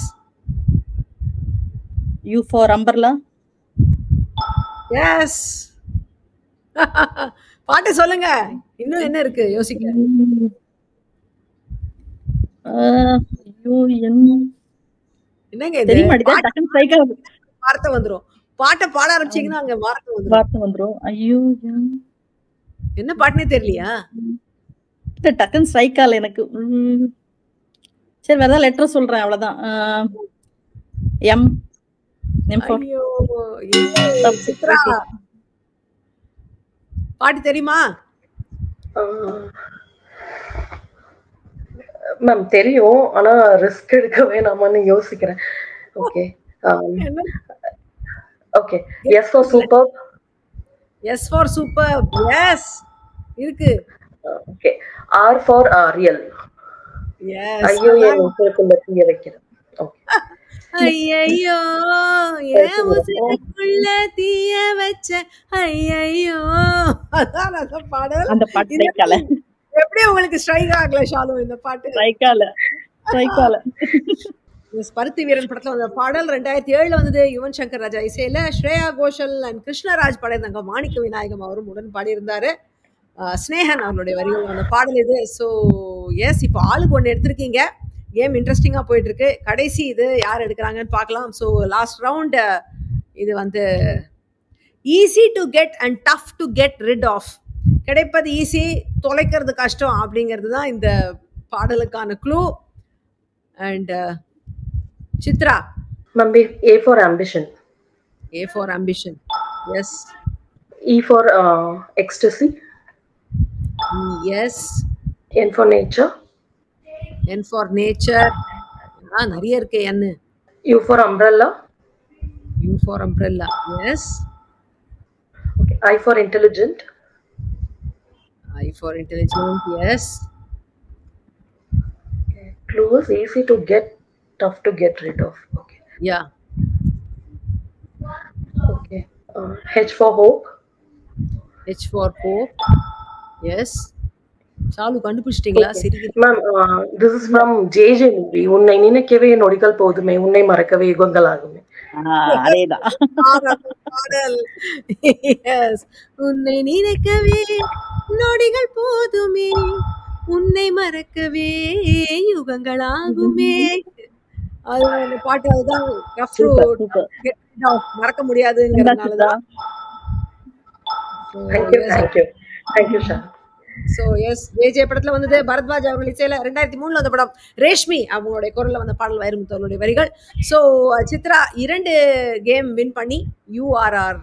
U for umbrella. Yes. பாட்டு சொல்லுங்க. இன்னும் என்ன இருக்கு யோசிக்க? என்னங்க இது? வார்த்தை வந்துரும். பாட்டை பாட ஆரம்பிச்சீங்கன்னா அங்க வார்த்தை வந்துரும். ஐயோ என்ன பாட்டுனே தெரியலையா? டக்குன்னு ஸ்ட்ரைக் ஆகல எனக்கு. சரி வேற ஏதாவது லெட்டர் சொல்றேன் அவ்வளவுதான். எம் எம் ஃபார் ஐயோ சித்ரா பாட்டு தெரியுமா? மேம் தெரியும், ஆனா ரிஸ்க் எடுக்க வேணாமான்னு யோசிக்கிறேன். Okay okay. S for super. S for super. S இருக்கு. Okay. R for real. S. ஐயோ என் உங்களுக்குள்ள தீய வைக்கிறேன். ஓகே. ஐயோ ஏன் உசுருக்குள்ள தீய வச்ச ஐயோ. அதான் அந்த பாடல். அந்த பாட்டு ஸ்ட்ரைக்கால. எப்படி உங்களுக்கு ஸ்ட்ரைக் ஆகல ஷாலு இந்த பாட்டு? ஸ்ட்ரைக்கால. பருத்தி வீரன் படத்துல வந்த பாடல் 2007 வந்தது. யுவன் சங்கர் ராஜா இசையில ஸ்ரேயா கோஷல் அண்ட் கிருஷ்ணராஜ் பாடியிருந்தாங்க. மாணிக்க விநாயகம் அவரும் உடன் பாடியிருந்தாரு. ஸ்னேகன் அவருடைய வரிகள் அந்த பாடல் இது. ஸோ எஸ் இப்போ ஆளுக்கு ஒன்று எடுத்திருக்கீங்க. கேம் இன்ட்ரெஸ்டிங்காக போயிட்டு இருக்கு. கடைசி இது யார் எடுக்கிறாங்கன்னு பார்க்கலாம். ஸோ லாஸ்ட் ரவுண்ட் இது வந்து easy to get and tough to get rid of. கிடைப்பது ஈஸி, தொலைக்கிறது கஷ்டம் அப்படிங்கிறது தான் இந்த பாடலுக்கான க்ளூ. அண்ட் சித்ரா. மம்பி A for ambition. A for ambition. Yes. E for ecstasy. Yes. N for nature. N for nature. நிறைய இருக்கு N. U for umbrella. U for umbrella. Yes. Okay. I for intelligent. I for intelligent. Yes. Okay. Clue is easy to get, tough to get rid of. Okay. Yeah. Okay. H for hope. H for hope. Yes. சாலு கண்டுபிடிச்சிட்டீங்களா? சிரிக்கிறீங்க. Ma'am this is from JJ movie. உன்னை நினைக்கவே நொடிகள் போதுமே, உன்னை மறக்கவே யுகங்கள் ஆகுமே. அதேதான் பாடல். Yes. உன்னை நினைக்கவே நொடிகள் போதுமே, உன்னை மறக்கவே யுகங்கள் ஆகுமே. அது அந்த பாட்டு அதுதான் மறக்க முடியாதுங்கிறதுனாலதான். Thank you, Shah. So yes Jay படத்துல வந்தது. பரத்வாஜ் அவர்கள் இசையில 2003 வந்த படம். ரேஷ்மி அவங்களுடைய குரல்ல வந்த பாடல் வைரமுத்துவனுடைய வரிகள். ஸோ சித்ரா 2 கேம் வின் பண்ணி URR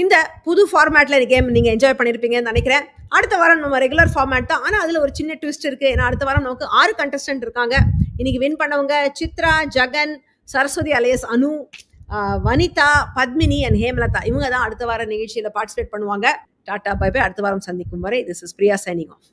இந்த புது ஃபார்மேட்ல கேம் நீங்க என்ஜாய் பண்ணிருப்பீங்கன்னு நினைக்கிறேன். அடுத்த வாரம் நம்ம ரெகுலர் ஃபார்மேட் தான். ஆனா அதுல ஒரு சின்ன ட்விஸ்ட் இருக்கு. ஏன்னா அடுத்த வாரம் நமக்கு 6 கண்டஸ்டன்ட் இருக்காங்க. இன்னைக்கு வின் பண்ணவங்க சித்ரா, ஜகன், சரஸ்வதி அலையஸ் அனு, வனிதா, பத்மினி அண்ட் ஹேமலதா. இவங்க தான் அடுத்த வார நிகழ்ச்சியில பார்ட்டிசிபேட் பண்ணுவாங்க. Tata bye bye. அடுத்த வாரம் சந்திக்கும் வரை this is Priya signing of.